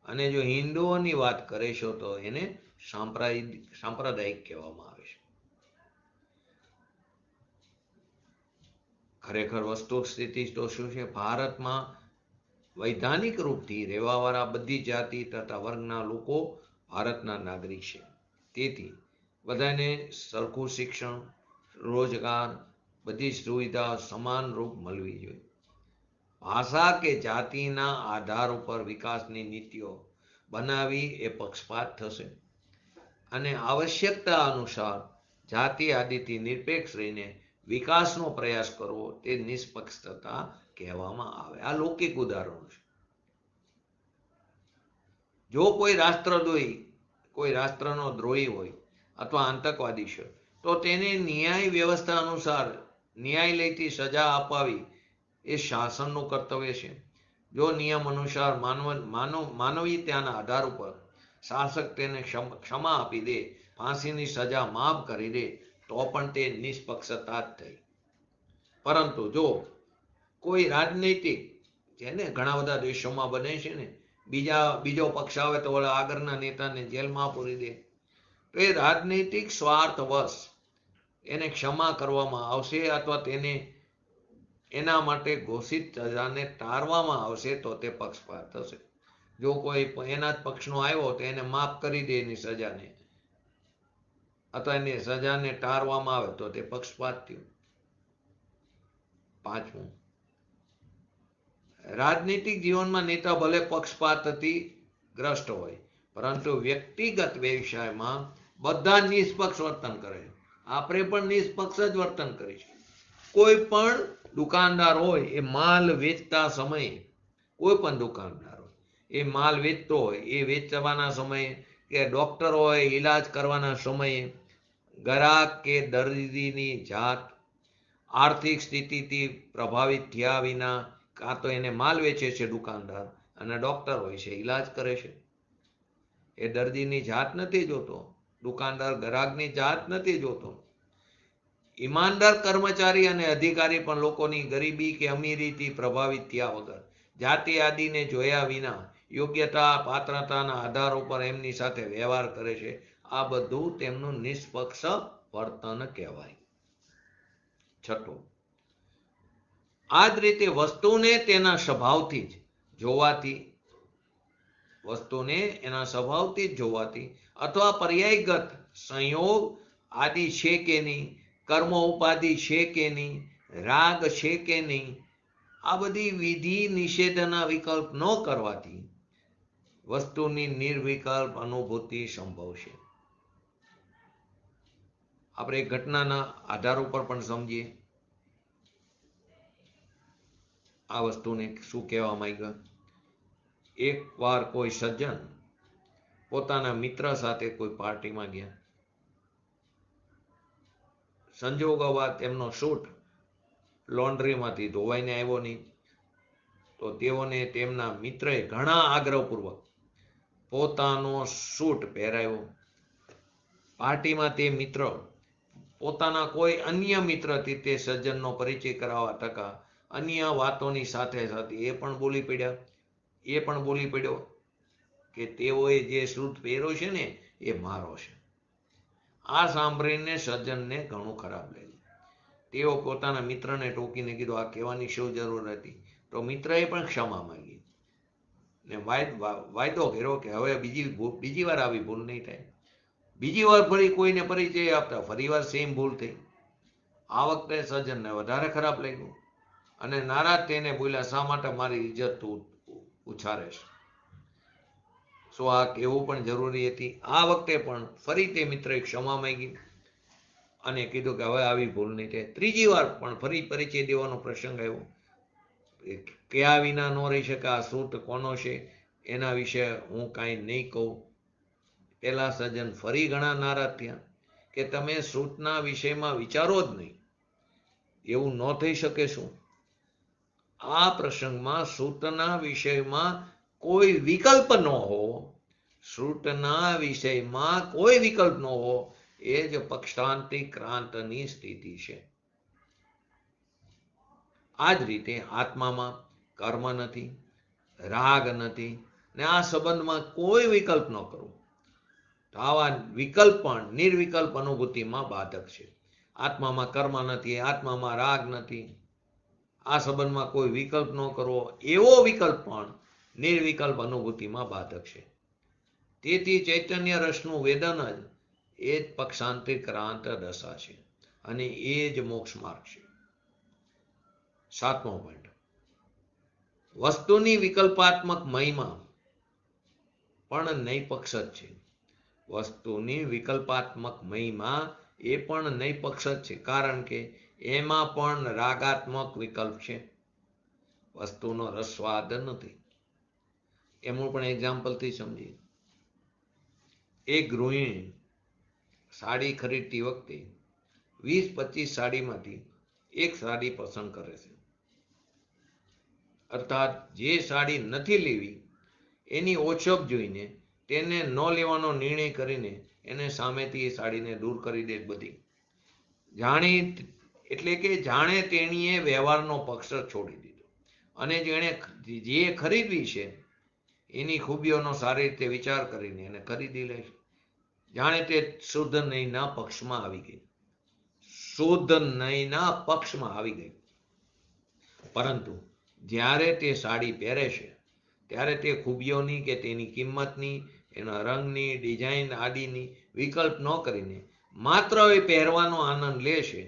અને જો હિન્દુઓની વાત કરીશું તો એને સાંપ્રદાયિક કહેવામાં આવે છે. ખરેખર વસ્તુ સ્થિતિ તો શું છે? ભારતમાં વૈધાનિક રૂપથી રહેવાવાળા બધી જાતિ તથા વર્ગના લોકો ભારતના નાગરિક છે. તેથી બધાને સરખું શિક્ષણ, રોજગાર, બધી સુવિધા સમાન રૂપ મળવી જોઈએ. ભાષા કે જાતિના આધાર ઉપર વિકાસની નીતિઓ બનાવી એ પક્ષપાત થશે અને આવશ્યકતા અનુસાર જાતિ આદિથી નિરપેક્ષ રહીને વિકાસનો પ્રયાસ કરવો તે નિષ્પક્ષતા કહેવામાં આવે. આ લૌકિક ઉદાહરણો છે. જો કોઈ રાષ્ટ્રદ્રોહી, કોઈ રાષ્ટ્રનો દ્રોહી હોય અથવા આતંકવાદી છે તો તેને ન્યાય વ્યવસ્થા અનુસાર ન્યાયાલયથી સજા અપાવી એ શાસનનું કર્તવ્ય છે. જો નિયમ અનુસાર માનવીયતાના આધાર ઉપર શાસક તેને ક્ષમા આપી દે, ફાંસીની સજા માફ કરી દે તો પણ તે નિષ્પક્ષતા જ થઈ. પરંતુ જો કોઈ રાજનૈતિક, જેને ઘણા બધા દેશોમાં બને છે ને, બીજો પક્ષ આવે તો આગળના નેતાને જેલમાં પૂરી દે, તો એ રાજનૈતિક સ્વાર્થવશ એને ક્ષમા કરવામાં આવશે અથવા તેને એના માટે ઘોષિત સજાને ટાળવામાં આવશે તો તે પક્ષપાત થશે. જો કોઈ એના જ પક્ષનો આવ્યો તો એને માફ કરી દે એની સજાને અથવા એની સજાને ટાળવામાં આવે તો તે પક્ષપાત થયું. પાંચમું, રાજનીતિક જીવનમાં નેતા ભલે પક્ષપાતથી ગ્રસ્ત હોય પરંતુ વ્યક્તિગત વ્યવસાયમાં બધા નિષ્પક્ષ વર્તન કરે. આપણે પણ નિષ્પક્ષ જ વર્તન કરીશું. કોઈ પણ દુકાનદાર હોય એ માલ વેચતા સમયે, કોઈ પણ દુકાનદાર હોય એ માલ વેચતો હોય એ વેચવાના સમયે, કે ડોક્ટર હોય ઈલાજ કરવાના સમયે, ગ્રાહક કે દર્દીની જાત આર્થિક સ્થિતિથી પ્રભાવિત થયા વિના કાં તો એને માલ વેચે છે દુકાનદાર અને ડોક્ટર હોય છે ઈલાજ કરે છે. એ દર્દીની જાત નથી જોતો, દુકાનદાર ગ્રાહકની જાત નથી જોતો. ઈમાનદાર કર્મચારી અને અધિકારી પણ લોકોની ગરીબી કે અમીરીથી પ્રભાવિત થયા વગર, જાતિ આદિને જોયા વિના યોગ્યતા પાત્રતાના આધાર ઉપર એમની સાથે વ્યવહાર કરે છે. આ બધું તેમનું નિષ્પક્ષ વર્તન કહેવાય. છઠ્ઠું, આ જ રીતે વસ્તુને તેના સ્વભાવથી જ જોવાથી અથવા પર્યાયગત સંયોગ આદિ છે કે નહીં, કર્મ ઉપાધિ છે કે નહીં, રાગ છે કે નહીં, આ બધી વિધિ નિષેધના વિકલ્પ ન કરવાથી વસ્તુની નિર્વિકલ્પ અનુભૂતિ સંભવશે. આપણે ઘટનાના આધાર ઉપર પણ સમજીએ આ વસ્તુને શું કહેવા માંગ્યા. એક વાર કોઈ સજ્જન પોતાના મિત્ર સાથે કોઈ પાર્ટીમાં ગયા. સંજોગોવશ તેમનો સૂટ લોન્ડ્રીમાંથી ધોવાઈને આવ્યો નહીં, તો તેઓને તેમના મિત્રએ ઘણા આગ્રહપૂર્વક પોતાનો સૂટ પહેરાવ્યો. પાર્ટીમાં તે મિત્ર પોતાના કોઈ અન્ય મિત્રથી તે સજ્જનનો પરિચય કરાવવા ટકા અન્ય વાતોની સાથે સાથે એ પણ બોલી પડ્યો કે તેઓએ જે સૂટ પહેર્યો છે ને એ મારો છે. આ સાંભળીને સજ્જનને ઘણું ખરાબ લાગ્યું. તેઓ પોતાના મિત્રને ટોકીને કીધું, આ કહેવાની શું જરૂર હતી? તો મિત્રએ પણ ક્ષમા માંગી ને વાયદો કર્યો કે હવે બીજી વાર આવી ભૂલ નહીં થાય. બીજી વાર ફરી કોઈને પરિચય આપતા ફરી વાર સેમ ભૂલ થઈ. આ વખતે સજ્જનને વધારે ખરાબ લાગ્યું અને નારાજ થઈને બોલ્યા, શા માટે મારી ઇજ્જત તું ઉછારે છે? શું આ કહેવું પણ જરૂરી હતી? આ વખતે પણ ફરી તે મિત્રએ ક્ષમા માંગી અને કીધું કે હવે આવી ભૂલ નહીં થાય. ત્રીજી વાર પણ ફરી પરિચય દેવાનો પ્રસંગ આવ્યો. કયા વિના ન રહી શકે આ સૂટ કોનો છે એના વિશે હું કાંઈ નહીં કહું. પેલા સજ્જન ફરી ઘણા નારાજ થયા કે તમે સૂટના વિષયમાં વિચારો જ નહીં, એવું ન થઈ શકે શું? આ પ્રસંગમાં સૂટના વિષયમાં કોઈ વિકલ્પ ન હો, સૂટના વિષયમાં કોઈ વિકલ્પ ન હો, એ જ પક્ષાંતિક્રાંતની સ્થિતિ છે. આ જ રીતે આત્મામાં કર્મ નથી, રાગ નથી, ને આ સંબંધમાં કોઈ વિકલ્પ ન કરવો, તો આવા વિકલ્પ પણ નિર્વિકલ્પ અનુભૂતિમાં બાધક છે. આત્મામાં કર્મ નથી, આત્મામાં રાગ નથી, આ સંબંધમાં કોઈ વિકલ્પ ન કરવો, એવો વિકલ્પ પણ નિર્વિકલ્પ અનુભૂતિમાં બાધક છે. તેથી ચૈતન્ય રસનું વેદન જ એ જ પક્ષાંતિક્રાંત દશા છે અને એ જ મોક્ષ માર્ગ છે. 7મો પોઈન્ટ, વસ્તુની વિકલ્પાત્મક મહિમા પણ નૈપક્ષ જ છે. વસ્તુની વિકલ્પાત્મક મહિમા એ પણ નૈપક્ષ જ છે, કારણ કે એમાં પણ રાગાત્મક વિકલ્પ છે, વસ્તુનો રસસ્વાદ નથી. એમનું પણ એક્ઝામ્પલથી સમજીએ. એક ગૃહિણી સાડી ખરીદતી વખતે 20-25 સાડીમાંથી એક સાડી પસંદ કરે છે. અર્થાત જે સાડી નથી લેવી એની ઓછપ જોઈને તેને ન લેવાનો નિર્ણય કરીને એને સામેથી એ સાડીને દૂર કરી દે બધી. એટલે કે જાણે તેણીએ વ્યવહારનો પક્ષ છોડી દીધો અને જેણે જે ખરીદવી છે એની ખૂબીઓનો સારી રીતે વિચાર કરીને એને ખરીદી લે છે. જાણે તે શુદ્ધ નયના પક્ષમાં આવી ગઈ, શુદ્ધ નયના પક્ષમાં આવી ગઈ. પરંતુ જ્યારે તે સાડી પહેરે છે ત્યારે તે ખૂબીઓની કે તેની કિંમતની, એના રંગની, ડિઝાઇન આદિની વિકલ્પ ન કરીને માત્ર એ પહેરવાનો આનંદ લે છે.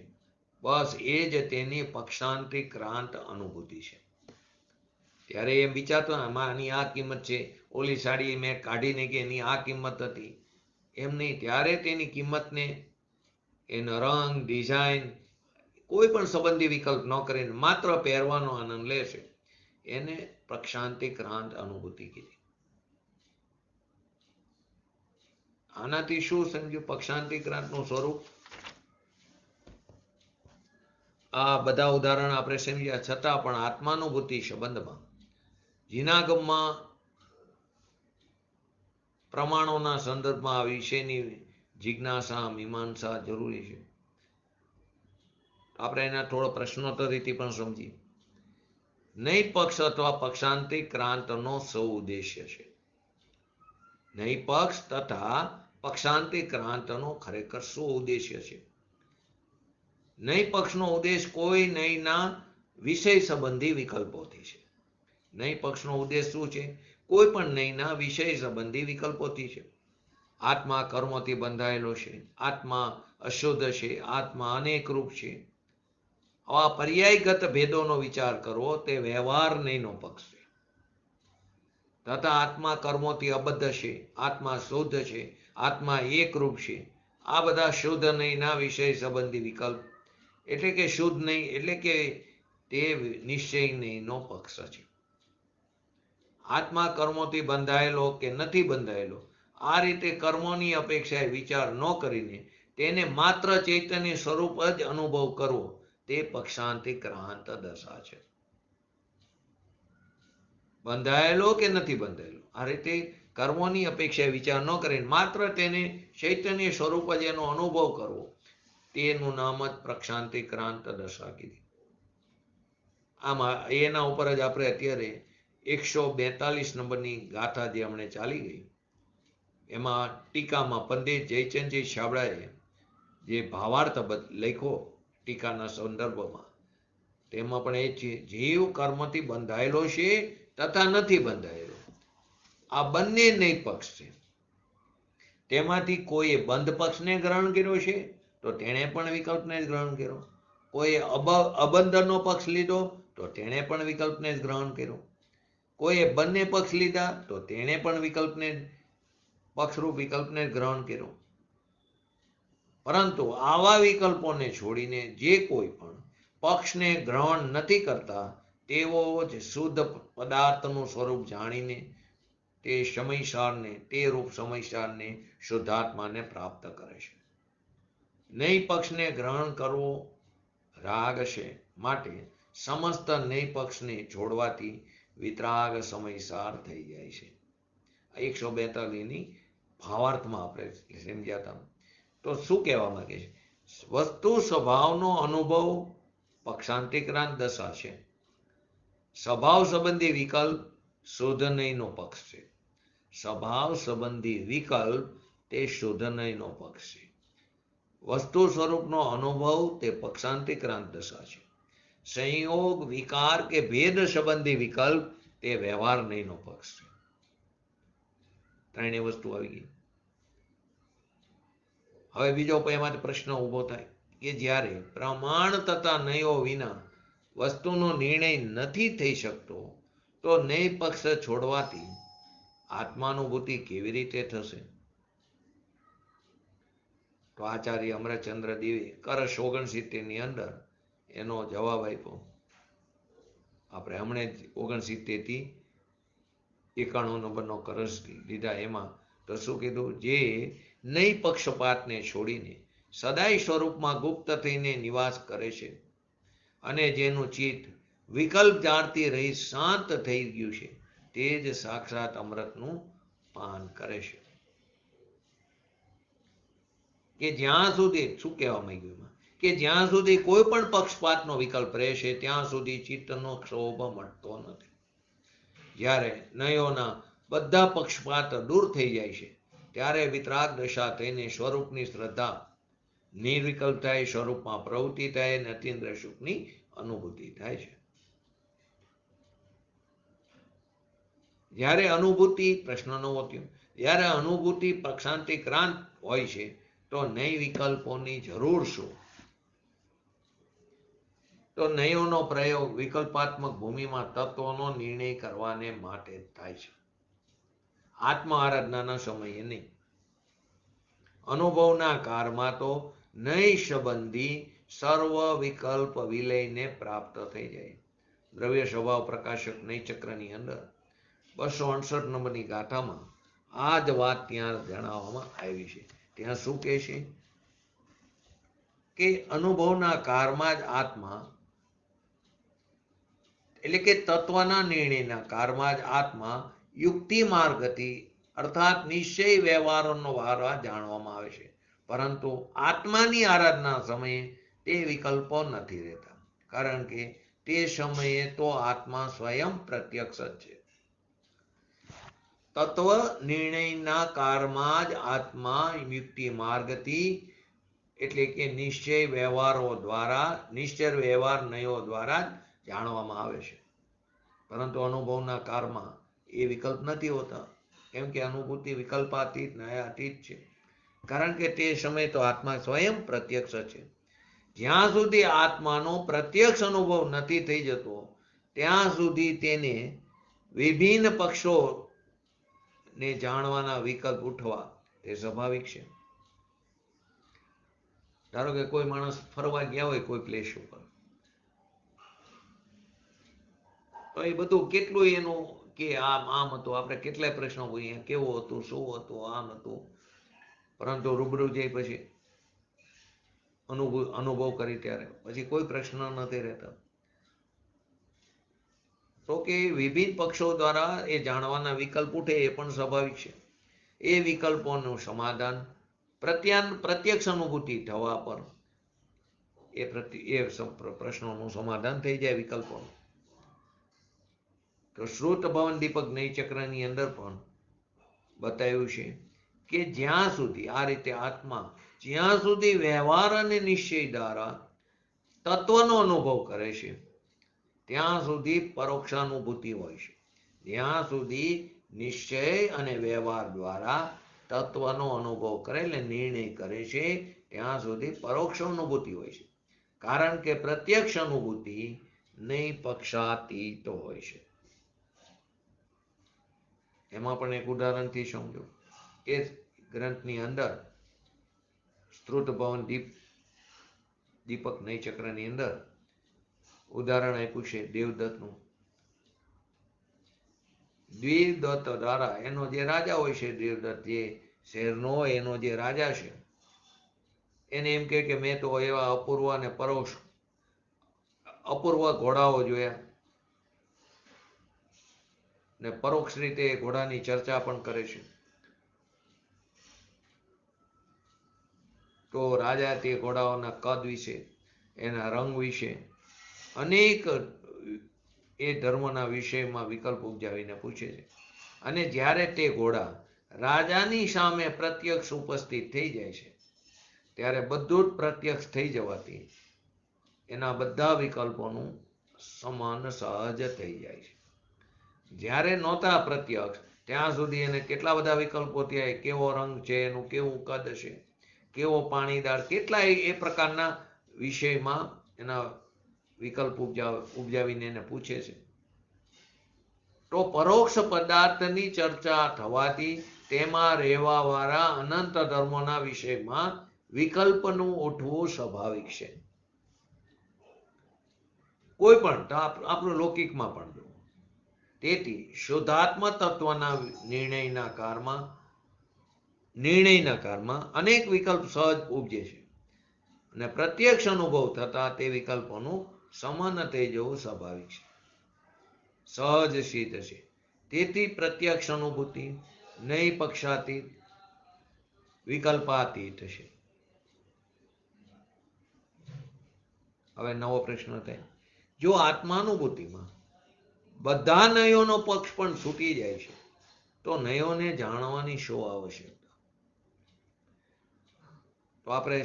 બસ એ જ તેની પક્ષાંતિક્રાંત અનુભૂતિ છે. ત્યારે એમ વિચારતો આની આ કિંમત છે, ઓલી સાડી મેં કાઢીને કે એની આ કિંમત હતી, એમ નહીં. ત્યારે તેની કિંમતને, એનો રંગ, ડિઝાઇન કોઈ પણ સંબંધી વિકલ્પ ન કરીને માત્ર પહેરવાનો આનંદ લે છે. એને પક્ષાંતિક્રાંત અનુભૂતિ કીધી. આનાથી શું સમજ્યું પક્ષાંતિક્રાંતનું સ્વરૂપ? આ બધા ઉદાહરણ આપણે સમજ્યા છતાં પણ આત્માનુભૂતિ સંબંધમાં જીનાગમમાં પ્રમાણોના સંદર્ભમાં આ વિષયની જિજ્ઞાસા, મીમાંસા જરૂરી છે. આપણે એના થોડો પ્રશ્નોત્તરીથી પણ સમજીએ. નૈપક્ષ અથવા પક્ષાંતિક્રાંતનો સૌ ઉદ્દેશ્ય છે. નૈપક્ષ તથા પક્ષાંતિક્રાંતનો ખરેખર શું ઉદ્દેશ્ય છે? નૈપક્ષનો ઉદ્દેશ કોઈ નયના વિષય સંબંધી વિકલ્પોથી છે. નૈપક્ષનો ઉદ્દેશ શું છે? કોઈ પણ નયના વિષય સંબંધી વિકલ્પોથી છે. આત્મા કર્મોથી બંધાયેલો છે, આત્મા અશુદ્ધ છે, આત્મા અનેકરૂપ છે. આવા પર્યાયગત ભેદોનો વિચાર કરવો તે વ્યવહાર નયનો પક્ષ છે. તથા આત્મા કર્મોથી અબદ્ધ છે, આત્મા શુદ્ધ છે, આત્મા એકરૂપ છે. આ બધા શુદ્ધ નયના વિષય સંબંધી વિકલ્પ એટલે કે શુદ્ધ નહીં એટલે કે તે નિશ્ચય નયનો પક્ષ છે. આત્મા કર્મોથી બંધાયેલો કે નથી બંધાયેલો, આ રીતે કર્મોની અપેક્ષાએ વિચાર ન કરીને તેને માત્ર ચૈતન્ય સ્વરૂપ જ અનુભવ કરવો તે પક્ષાંતિક્રાંત દશા છે. બંધાયેલો કે નથી બંધાયેલો, આ રીતે કર્મોની અપેક્ષાએ વિચાર ન કરીને માત્ર તેને ચૈતન્ય સ્વરૂપ જ એનો અનુભવ કરવો તેનું નામ જ પક્ષાંતિક્રાંત દશા કીધી. આમાં એના ઉપર જ આપણે અત્યારે 142 નંબરની ગાથા જે હમણે ચાલી ગઈ એમાં ટીકામાં પંડિત જયચંદજી છાબડાએ જે ભાવાર્થ લખ્યો ટીકાના સંદર્ભમાં, તેમાં પણ એ છે જીવ કર્મથી બંધાયેલો છે તથા નથી બંધાયેલો. આ બંને નૈપક્ષ છે. તેમાંથી કોઈએ બંધ પક્ષને ગ્રહણ કર્યો છે તો તેણે પણ વિકલ્પને જ ગ્રહણ કર્યો. કોઈએ અબંધનો પક્ષ લીધો તો તેણે પણ વિકલ્પને જ ગ્રહણ કર્યો. કોઈએ બંને પક્ષ લીધા તો તેણે પણ પક્ષરૂપ વિકલ્પને ગ્રહણ કર્યો. પરંતુ આવા વિકલ્પોને છોડીને જે કોઈ પણ પક્ષને ગ્રહણ નથી કરતા તેવો જ શુદ્ધ પદાર્થનું સ્વરૂપ જાણીને તે સમયસારને, તે રૂપ સમયસારને શુદ્ધાત્માને પ્રાપ્ત કરે છે. નૈપક્ષને ગ્રહણ કરવો રાગ છે, માટે સમસ્ત નૈપક્ષને છોડવાથી વિતરાગ સમયસાર થઈ જાય છે. 142ની ભાવાર્થમાં આપણે સમજ્યા હતા. તો શું કહેવા માંગે છે? વસ્તુ સ્વભાવનો અનુભવ પક્ષાંતિક્રાંત દશા છે. સ્વભાવ સંબંધી વિકલ્પ શુદ્ધ નયનો પક્ષ છે. સ્વભાવ સંબંધી વિકલ્પ તે શુદ્ધ નયનો પક્ષ છે. વસ્તુ સ્વરૂપનો અનુભવ તે પક્ષાંતિક્રાંત દશા છે. સંયોગ, વિકાર કે ભેદ સંબંધી વિકલ્પ તે વ્યવહાર નયનો પક્ષ છે. ત્રણેય વસ્તુ આવી ગઈ. હવે બીજો એમાંથી પ્રશ્ન ઊભો થાય કે જ્યારે પ્રમાણ તથા નયો વિના વસ્તુનો નિર્ણય નથી થઈ શકતો તો નય પક્ષ છોડવાથી આત્માનુભૂતિ કેવી રીતે થશે? તો આચાર્ય અમરચંદ્ર દેવે કરશ 69 ની અંદર એનો જવાબ આપ્યો. આપણે હમણે જ 69 થી 91 નંબરનો કરશ લીધા. એમાં તો શું કીધું? જે નય પક્ષપાતને છોડીને સદાય સ્વરૂપમાં ગુપ્ત થઈને નિવાસ કરે છે અને જેનું ચિત્ત વિકલ્પ જાણતી રહી શાંત થઈ ગયું છે તે જ સાક્ષાત અમૃતનું પાન કરે છે. કે જ્યાં સુધી શું કહેવા માંગ્યું એમાં કે જ્યાં સુધી કોઈ પણ પક્ષપાતનો વિકલ્પ રહેશે ત્યાં સુધી ચિત્તનો ક્ષોભ મળતો નથી. જ્યારે નયોના બધા પક્ષપાત દૂર થઈ જાય છે ત્યારે વિતરાગ દશા થઈને સ્વરૂપની શ્રદ્ધા નિર્વિકલ્પ થાય, સ્વરૂપમાં પ્રવૃત્તિ થાય અને અતિન્દ્ર સુખની અનુભૂતિ થાય છે. જ્યારે અનુભૂતિ પ્રશ્ન નવો થયો, જ્યારે અનુભૂતિ પક્ષાંતિક્રાંત હોય છે તો નય વિકલ્પોની જરૂર શું? તો નયોનો પ્રયોગ વિકલ્પાત્મક ભૂમિમાં તત્વોનો નિર્ણય કરવાને માટે થાય છે. આત્મ આરાધનાના સમયે નહીં. અનુભવના કાળમાં તો નય સંબંધી સર્વ વિકલ્પ વિલયને પ્રાપ્ત થઈ જાય. દ્રવ્ય સ્વભાવ પ્રકાશક નય ચક્રની અંદર 268 નંબરની ગાથામાં આ જ વાત ત્યાં જણાવવામાં આવી છે. ત્યાં શું કહે છે કે અનુભવના કાળમાં જ આત્મા એટલે કે તત્વના નિર્ણયના કાળમાં જ આત્મા યુક્તિ માર્ગથી અર્થાત નિશ્ચય વ્યવહારોનો દ્વારા જાણવામાં આવે છે. પરંતુ આત્માની આરાધના સમયે તે વિકલ્પો નથી રહેતા, કારણ કે તે સમયે તો આત્મા સ્વયં પ્રત્યક્ષ જ છે. તત્વ નિર્ણયના કાળમાં જ આત્મા યુક્તિ માર્ગથી એટલે કે નિશ્ચય વ્યવહારો દ્વારા, નિશ્ચય વ્યવહાર નયો દ્વારા જ જાણવામાં આવે છે. પરંતુ અનુભવના કાળમાં એ વિકલ્પ નથી હોતા, કેમ કે અનુભૂતિ વિકલ્પાતીત નયાતીત છે, કારણ કે તે સમય તો આત્મા સ્વયં પ્રત્યક્ષ છે. જ્યાં સુધી આત્માનો પ્રત્યક્ષ અનુભવ નથી થઈ જતો ત્યાં સુધી તેને વિભિન્ન પક્ષો ને જાણવાના વિકલ્પ ઉઠવા તે સ્વાભાવિક છે. ધારો કે કોઈ માણસ ફરવા ગયા હોય કોઈ પ્લેસ ઉપર, તો એ બધું કેટલું એનું કે આમ હતું, આપણે કેટલાય પ્રશ્નો પૂછીએ કેવું હતું, શું હતું, આમ હતું, પરંતુ રૂબરૂ જઈ પછી અનુભવ કરી ત્યારે પછી કોઈ પ્રશ્ન નથી રહેતા. તો કે વિભિન્ન પક્ષો દ્વારા એ જાણવાના વિકલ્પ ઉઠે એ પણ સ્વાભાવિક છે. એ વિકલ્પોનું સમાધાન પ્રત્યક્ષ અનુભૂતિ થવા પર એ પ્રશ્નોનું સમાધાન થઈ જાય વિકલ્પોનું. તો શ્રુત ભવન દીપક નય ચક્રની અંદર પણ બતાવ્યું છે કે જ્યાં સુધી આ રીતે આત્મા જ્યાં સુધી વ્યવહાર અને નિશ્ચય દ્વારા તત્વનો અનુભવ કરે છે ત્યાં સુધી પરોક્ષાનુભૂતિ હોય છે. જ્યાં સુધી નિશ્ચય અને વ્યવહાર દ્વારા તત્વનો અનુભવ કરે એટલે નિર્ણય કરે છે ત્યાં સુધી પરોક્ષ અનુભૂતિ હોય છે, કારણ કે પ્રત્યક્ષ અનુભૂતિ નય પક્ષાતીત હોય છે. એમાં પણ એક ઉદાહરણથી સમજો. એ ગ્રંથની અંદર શ્રુત ભવન દીપક નય ચક્રની અંદર ઉદાહરણ આપ્યું છે દેવદત્તનું. દેવદત્ત દ્વારા એનો જે રાજા હોય છે, દેવદત્ત જે શહેરનો હોય એનો જે રાજા છે, એને એમ કે મેં તો એવા અપૂર્વ અને પરોક્ષ અપૂર્વ ઘોડાઓ જોયા, ને પરોક્ષ રીતે ઘોડાની ચર્ચા પણ કરે છે. તો રાજા તે ઘોડાઓના કદ વિશે, એના રંગ વિશે, અનેક એ ધર્મના વિષયમાં વિકલ્પ ઉપજાવીને પૂછે છે. અને જ્યારે તે ઘોડા રાજાની સામે પ્રત્યક્ષ ઉપસ્થિત થઈ જાય છે ત્યારે બધું જ પ્રત્યક્ષ થઈ જવાથી એના બધા વિકલ્પોનું સમાન સહજ થઈ જાય છે. જ્યારે નહોતા પ્રત્યક્ષ ત્યાં સુધી એને કેટલા બધા વિકલ્પો થયા, કેવો રંગ છે, એનું કેવું કદ છે, કેવો પાણીદાર, કેટલાય એ પ્રકારના વિષયમાં એના વિકલ્પ ઉપજાવીને એને પૂછે છે. તો પરોક્ષ પદાર્થની ચર્ચા થવાથી તેમાં રહેવા વાળા અનંત ધર્મોના વિષયમાં વિકલ્પનું ઉઠવું સ્વાભાવિક છે. કોઈ પણ આપણું લૌકિકમાં પણ જો. તેથી શુદ્ધાત્મ તત્વના નિર્ણયના કારમાં અનેક વિકલ્પ સહજ ઉપજે છે અને પ્રત્યક્ષ અનુભવ થતા તે વિકલ્પોનું સમાન થઈ જવું સ્વાભાવિક છે, સહજ સિદ્ધ છે. તેથી પ્રત્યક્ષ અનુભૂતિ નહીં પક્ષાતીત, વિકલ્પાતીત છે. હવે નવો પ્રશ્ન થાય, જો આત્માનુભૂતિમાં બધા નયોનો પક્ષ પણ છૂટી જાય છે તો નયોને જાણવાની શું આવશ્યકતા? તો આપણે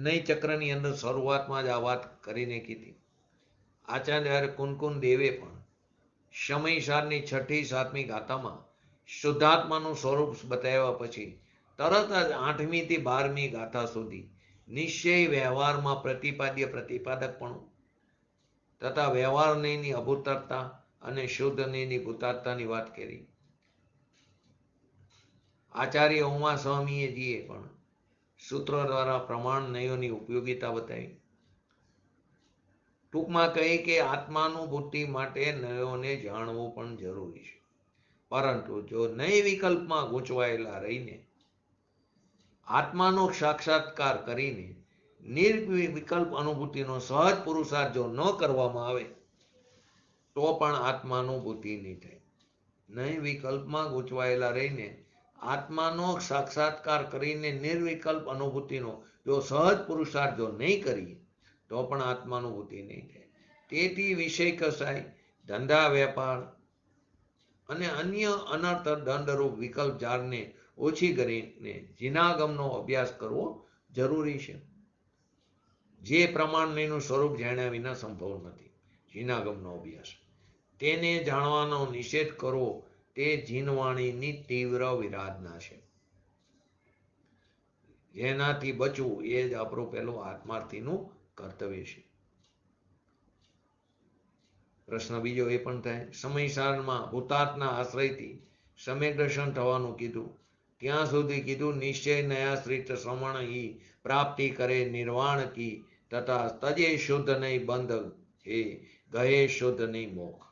નય ચક્રની અંદર શરૂઆતમાં જ આ વાત કરીને કીધી. આચાર્ય કુનકુન દેવે પણ સમયસારની 6ઠી 7મી ગાથામાં શુદ્ધાત્માનું સ્વરૂપ બતાવ્યા પછી તરત જ 8મી થી 12મી ગાથા સુધી નિશ્ચય વ્યવહારમાં પ્રતિપાદ્ય પ્રતિપાદકપણું તથા વ્યવહાર નયની અભૂતરતા અને શુદ્ધ નયની ભૂતાત્તાની વાત કરી. આચાર્ય ઉમા સ્વામીજીએ પણ સૂત્રો દ્વારા પ્રમાણ નયોની ઉપયોગિતા બતાવી. ટૂંકમાં કહી કે આત્માનુભૂતિ માટે નયોને જાણવું પણ જરૂરી છે, પરંતુ જો નય વિકલ્પમાં ગૂંચવાયેલા રહીને આત્માનો સાક્ષાત્કાર કરીને નિર્વિકલ્પ અનુભૂતિનો સહજ પુરુષાર્થ જો ન કરવામાં આવે તો પણ આત્માનુભૂતિ નહીં થાય. નય વિકલ્પમાં ગૂંચવાયેલા રહીને આત્માનો સાક્ષાત્કાર કરીને નિર્વિકલ્પ અનુભૂતિનો જો સહજ પુરુષાર્થ જો નહીં કરીએ તો પણ આત્માનુભૂતિ નહીં થાય. તેથી વિષય કસાય, ધંધા વેપાર અને અન્ય અનર્થ દંડરૂપ વિકલ્પ જાળને ઓછી કરીને જીનાગમનો અભ્યાસ કરવો જરૂરી છે, જે પ્રમાણનું સ્વરૂપ જાણ્યા વિના સંભવ નથી. જીનાગમનો અભ્યાસ, તેને જાણવાનો નિષેધ કરવો તે જીનવાણીની તીવ્ર વિરાધના છે. જેનાથી બચવું એ જ આપણું પહેલું આત્માર્થીનું કર્તવ્ય છે. પ્રશ્ન બીજો એ પણ થાય, સમયસારમાં ભૂતાર્થના આશ્રયથી સમ્યક દર્શન થવાનું કીધું, ત્યાં સુધી કીધું નિશ્ચય નયાશ્રિત શ્રમણ ઈ પ્રાપ્તિ કરે નિર્વાણ કી તથા તજે શુદ્ધ નહીં બંધ હે ગહે શુદ્ધ નહીં મોક્ષ.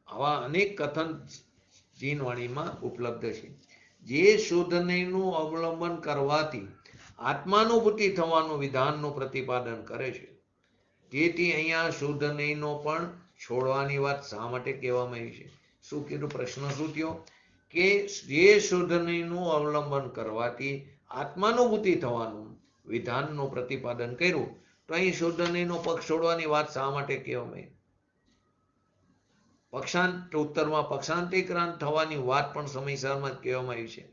આવા અનેક કથન જીનવાણીમાં ઉપલબ્ધ છે. જે શુદ્ધ નહીંનું અવલંબન કરવાથી આત્માનુભૂતિ થવાનું વિધાનનું પ્રતિપાદન કરે છે. તેથી અહીંયા શુદ્ધ નહીંનો પણ છોડવાની વાત શા માટે કહેવામાં આવી છે? શું કીધું? પ્રશ્ન શું થયો કે જે શુદ્ધ નહીંનું અવલંબન કરવાથી આત્માનુભૂતિ થવાનું વિધાનનું પ્રતિપાદન કર્યું, તો અહીં શુદ્ધ નહીંનો પક્ષ છોડવાની વાત શા માટે કહેવામાં આવી? ઉત્તરમાં પક્ષાંતિક્રાંત થવાની વાત પણ સમયસારમાં જ કહેવામાં આવી છે.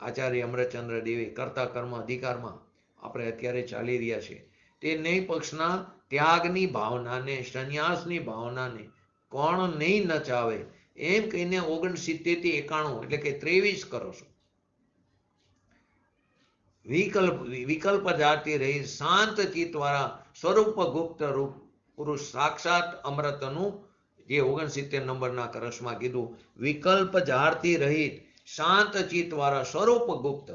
આચાર્ય અમૃતચંદ્ર દેવે કર્તા કર્મ અધિકારમાં આપણે અત્યારે ચાલી રહ્યા છે તે નય પક્ષના ત્યાગની ભાવનાને, સંન્યાસની ભાવનાને કોણ નહીં નચાવે એમ કહીને 69 થી 91 એટલે કે 23 કરશો વિકલ્પ જાતિ રહી શાંત ચિત્ત વાળા સ્વરૂપ ગુપ્ત રૂપ પુરુષ સાક્ષાત અમૃતનું, જે 69 નંબરના કરસમાં કીધું, વિકલ્પ જાળતી રહિત શાંત ચિત્ત વાળા સ્વરૂપ ગુપ્ત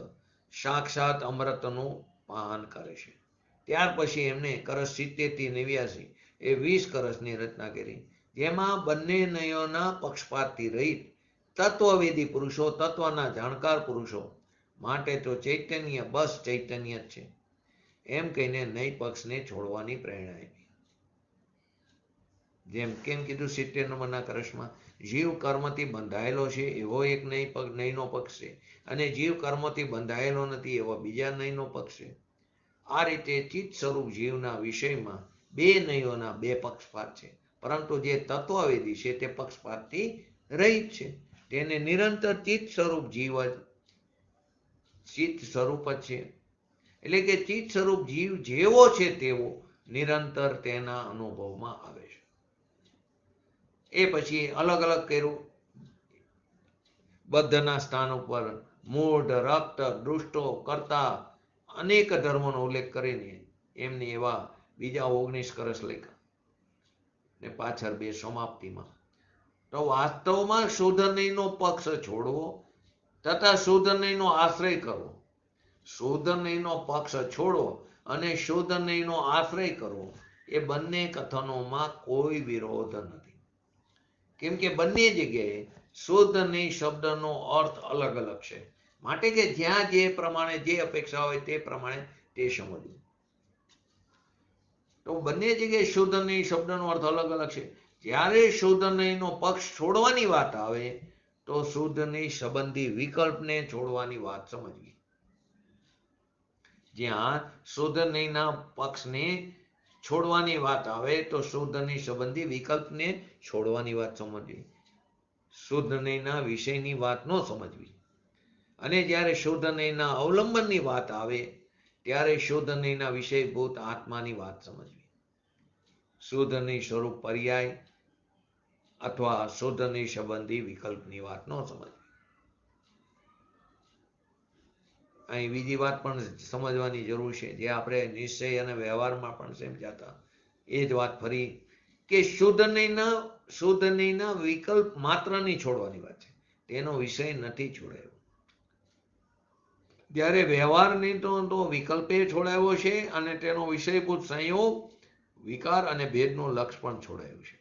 સાક્ષાત અમૃતનું પાન કરે છે. ત્યાર પછી એમને કરસ 70 થી 89 એ 20 કરસની રચના કરી, જેમાં બંને નયોના પક્ષપાતથી રહિત તત્વવેદી પુરુષો, તત્વના જાણકાર પુરુષો માટે તો ચૈતન્ય બસ ચૈતન્ય જ છે એમ કહીને નય પક્ષને છોડવાની પ્રેરણા આપી. જેમ કેમ કીધું 70 નંબરના કરસમાં, જીવ કર્મથી બંધાયેલો છે એવો એક નયનો પક્ષ છે અને જીવ કર્મથી બંધાયેલો નથી એવો બીજા નયનો પક્ષ છે. આ રીતે ચિત્ત સ્વરૂપ જીવના વિષયમાં બે નયોના બે પક્ષપાત છે, પરંતુ જે તત્વવેદી છે તે પક્ષપાતથી રહિત છે. તેને નિરંતર ચિત્ત સ્વરૂપ જીવ જ ચિત્ત સ્વરૂપ જ છે. એટલે કે ચિત્ત સ્વરૂપ જીવ જેવો છે તેવો નિરંતર તેના અનુભવમાં આવે છે. એ પછી અલગ અલગ કર્યું. બદ્ધના સ્થાન ઉપર મૂઢ, રક્ત, દુષ્ટો, કર્તા અનેક ધર્મોનો ઉલ્લેખ કરીને એમની એવા બીજા 19 કરસ લખ્યા ને પાછળ 2 સમાપ્તિમાં. તો વાસ્તવમાં શુદ્ધ નહીંનો પક્ષ છોડવો તથા શુદ્ધ નહીંનો આશ્રય કરવો, શુદ્ધ નહીંનો પક્ષ છોડવો અને શુદ્ધ નહીંનો આશ્રય કરવો, એ બંને કથનોમાં કોઈ વિરોધ નથી. કેમ કે બંને જગ્યાએ શુદ્ધ નહીં શબ્દનો અર્થ અલગ અલગ છે. માટે કે જ્યાં જે પ્રમાણે જે અપેક્ષા હોય તે પ્રમાણે તે સમજવું. તો બંને જગ્યાએ શુદ્ધ નહીં શબ્દનો અર્થ અલગ અલગ છે. જ્યારે શુદ્ધ નહીંનો પક્ષ છોડવાની વાત આવે તો શુદ્ધ નહીં સંબંધી વિકલ્પને છોડવાની વાત સમજવી. જ્યાં શુદ્ધ નહીંના પક્ષને છોડવાની વાત આવે તો શુદ્ધ નહીં સંબંધી વિકલ્પને છોડવાની વાત સમજવી. શુદ્ધ નહીંના વિષયની વાત ન સમજવી. અને જ્યારે શુદ્ધ નહીંના અવલંબનની વાત આવે ત્યારે શુદ્ધ નહીંના વિષયભૂત આત્માની વાત સમજવી. શુદ્ધ નહીં સ્વરૂપ પર્યાય અથવા શુદ્ધ નહીં સંબંધી વિકલ્પની વાત ન સમજવી. અહીં બીજી વાત પણ સમજવાની જરૂર છે, જે આપણે નિશ્ચય અને વ્યવહારમાં પણ સમજાતા એ જ વાત ફરી કે શુદ્ધ નહીંના વિકલ્પ માત્રની છોડવાની વાત છે, તેનો વિષય નથી છોડાયો. જ્યારે વ્યવહારની તો વિકલ્પે છોડાયો છે અને તેનો વિષયભૂત સંયોગ, વિકાર અને ભેદનું લક્ષ પણ છોડાયું છે.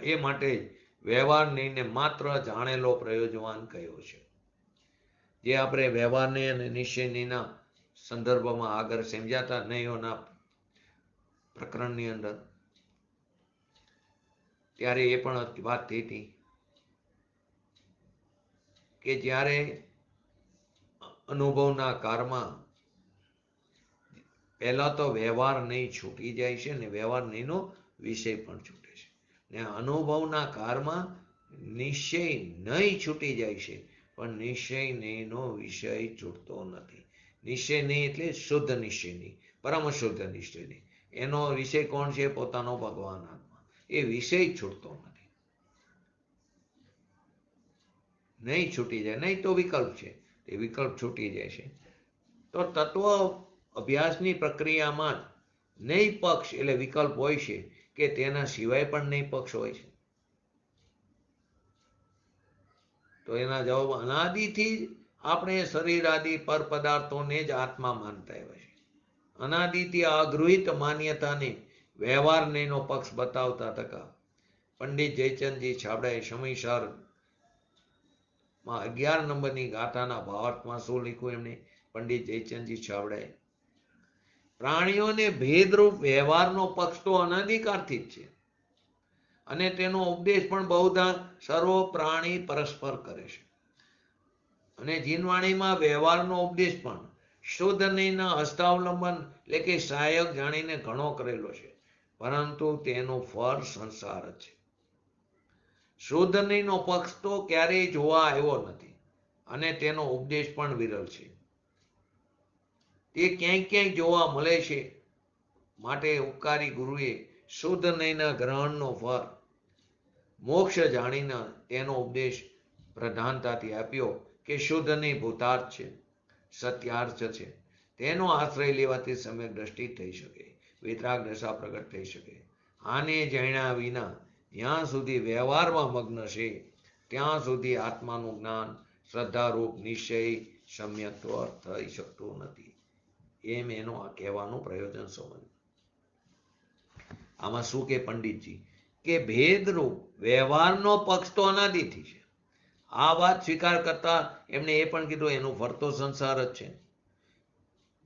એ માટે વ્યવહાર નહીંને માત્ર જાણેલો પ્રયોજવાન કહ્યો છે. જે આપણે વ્યવહારને અને નિશ્ચય નહીંના સંદર્ભમાં આગળ સમજાતા નહીંઓના પ્રકરણની અંદર, ત્યારે એ પણ વાત થઈ હતી કે જ્યારે અનુભવના કારમાં પહેલા તો વ્યવહાર નહીં છૂટી જાય છે ને વ્યવહાર નહીંનો વિષય પણ છૂટે છે, ને અનુભવના કારમાં નિશ્ચય નહીં છૂટી જાય છે પણ નિશ્ચય નહીંનો વિષય છૂટતો નથી. નિશ્ચય નહીં એટલે શુદ્ધ નિશ્ચય નહીં, પરમ શુદ્ધ નિશ્ચય નહીં. એનો વિષય કોણ છે? પોતાનો ભગવાન આત્મા. એ વિષય છૂટતો નથી. નહીં છૂટી જાય, નહીં તો વિકલ્પ છે, એ વિકલ્પ છૂટી જાય છે. તો તત્વ અભ્યાસની પ્રક્રિયામાં નહીં પક્ષ એટલે વિકલ્પ હોય છે કે તેના સિવાય પણ નહીં પક્ષ હોય છે. તો એના જવાબ અનાદિથી જ આપણે શરીર આદિ પર પદાર્થોને જ આત્મા માનતા આવ્યા છે. અનાદિથી આ અગૃહિત માન્યતાને વ્યવહાર નહીંનો પક્ષ બતાવતા હતા પંડિત જયચંદજી છાબડાએ સમયસર 11 નંબરની ગાથાના ભાવાર્થમાં શું લખ્યું એમણે? પંડિત જયચંદજી છાબડાએ પ્રાણીઓને ભેદરૂપ વ્યવહારનો પક્ષ તો અનાદિકાળથી જ છે અને તેનો ઉપદેશ પણ બહુધા સર્વ પ્રાણી પરસ્પર કરે છે. અને જીનવાણીમાં વ્યવહારનો ઉપદેશ પણ શુદ્ધ નહીંના હસ્તાવલંબન એટલે કે સહાયક જાણીને ઘણો કરેલો છે, પરંતુ તેનું ફળ સંસાર જ છે. શુદ્ધ નહીંનો પક્ષ તો ક્યારેય જોવા આવ્યો નથી અને તેનો ઉપદેશ પણ વિરલ છે. તે ક્યાંય ક્યાંય જોવા મળે છે. માટે ઉપકારી ગુરુએ શુદ્ધ નહીંના ગ્રહણનો ફળ મોક્ષ જાણીને તેનો ઉપદેશ પ્રધાનતાથી આપ્યો કે શુદ્ધ નહીં ભૂતાર્થ છે, સત્યાર્થ છે. તેનો આશ્રય લેવાથી સમ્યક દ્રષ્ટિ થઈ શકે, વિતરાગ દશા પ્રગટ થઈ શકે. આને જાણ્યા વિના જ્યાં સુધી વ્યવહારમાં મગ્ન છે ત્યાં સુધી આત્માનું જ્ઞાન શ્રદ્ધારૂપ નિશ્ચય સમ્યક્ત્વ થઈ શકતું નથી. એમ એનો આ કહેવાનું પ્રયોજન સમજ. આમાં શું કે પંડિતજી કે ભેદરૂપ વ્યવહારનો પક્ષ તો અનાદિથી છે. આ વાત સ્વીકાર કરતા એમણે એ પણ કીધું એનું ફરતો સંસાર જ છે.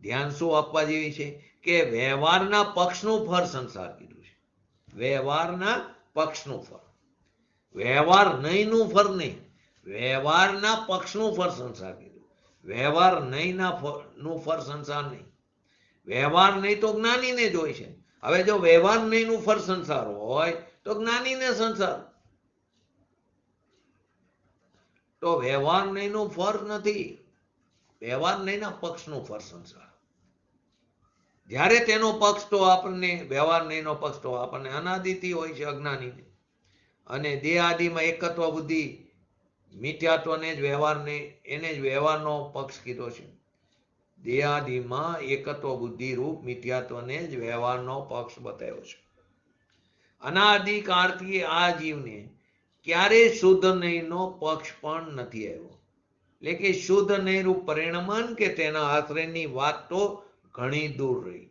ધ્યાન શું આપવા જેવી છે કે વ્યવહારના પક્ષનું ફળ સંસાર કીધું છે. વ્યવહારના પક્ષનું ફળ, વ્યવહાર નહીંનું ફળ નહીં, વ્યવહારના પક્ષનું ફળ સંસાર કીધું. વ્યવહાર નહીંના નું ફળ સંસાર નહીં. વ્યવહાર નહીં તો જ્ઞાનીને જ હોય છે. હવે જો વ્યવહાર નહીંનું ફળ સંસાર હોય તો જ્ઞાનીને સંસાર. તો વ્યવહાર નહીંનું ફર નથી, વ્યવહાર નહીંના પક્ષનું ફર સંસાર. જ્યારે તેનો પક્ષ તો આપણને વ્યવહાર નહીંનો પક્ષ તો આપણને અનાદિથી હોય છે, અજ્ઞાનીને. અને દેહ આદિમાં એકત્વ બુદ્ધિ મિથ્યાત્વને જ વ્યવહારને એને જ વ્યવહારનો પક્ષ કીધો છે. દેહાદિમાં એકત્વ બુદ્ધિ રૂપ મિથ્યાત્વને જ વ્યવહારનો પક્ષ બતાવ્યો છે. અનાદિકાળથી આ જીવને ક્યારેય શુદ્ધ નહીંનો પક્ષ પણ નથી આવ્યો. એટલે કે શુદ્ધ નહીંનું પરિણમન કે તેના આશ્રયની વાત તો ઘણી દૂર રહી.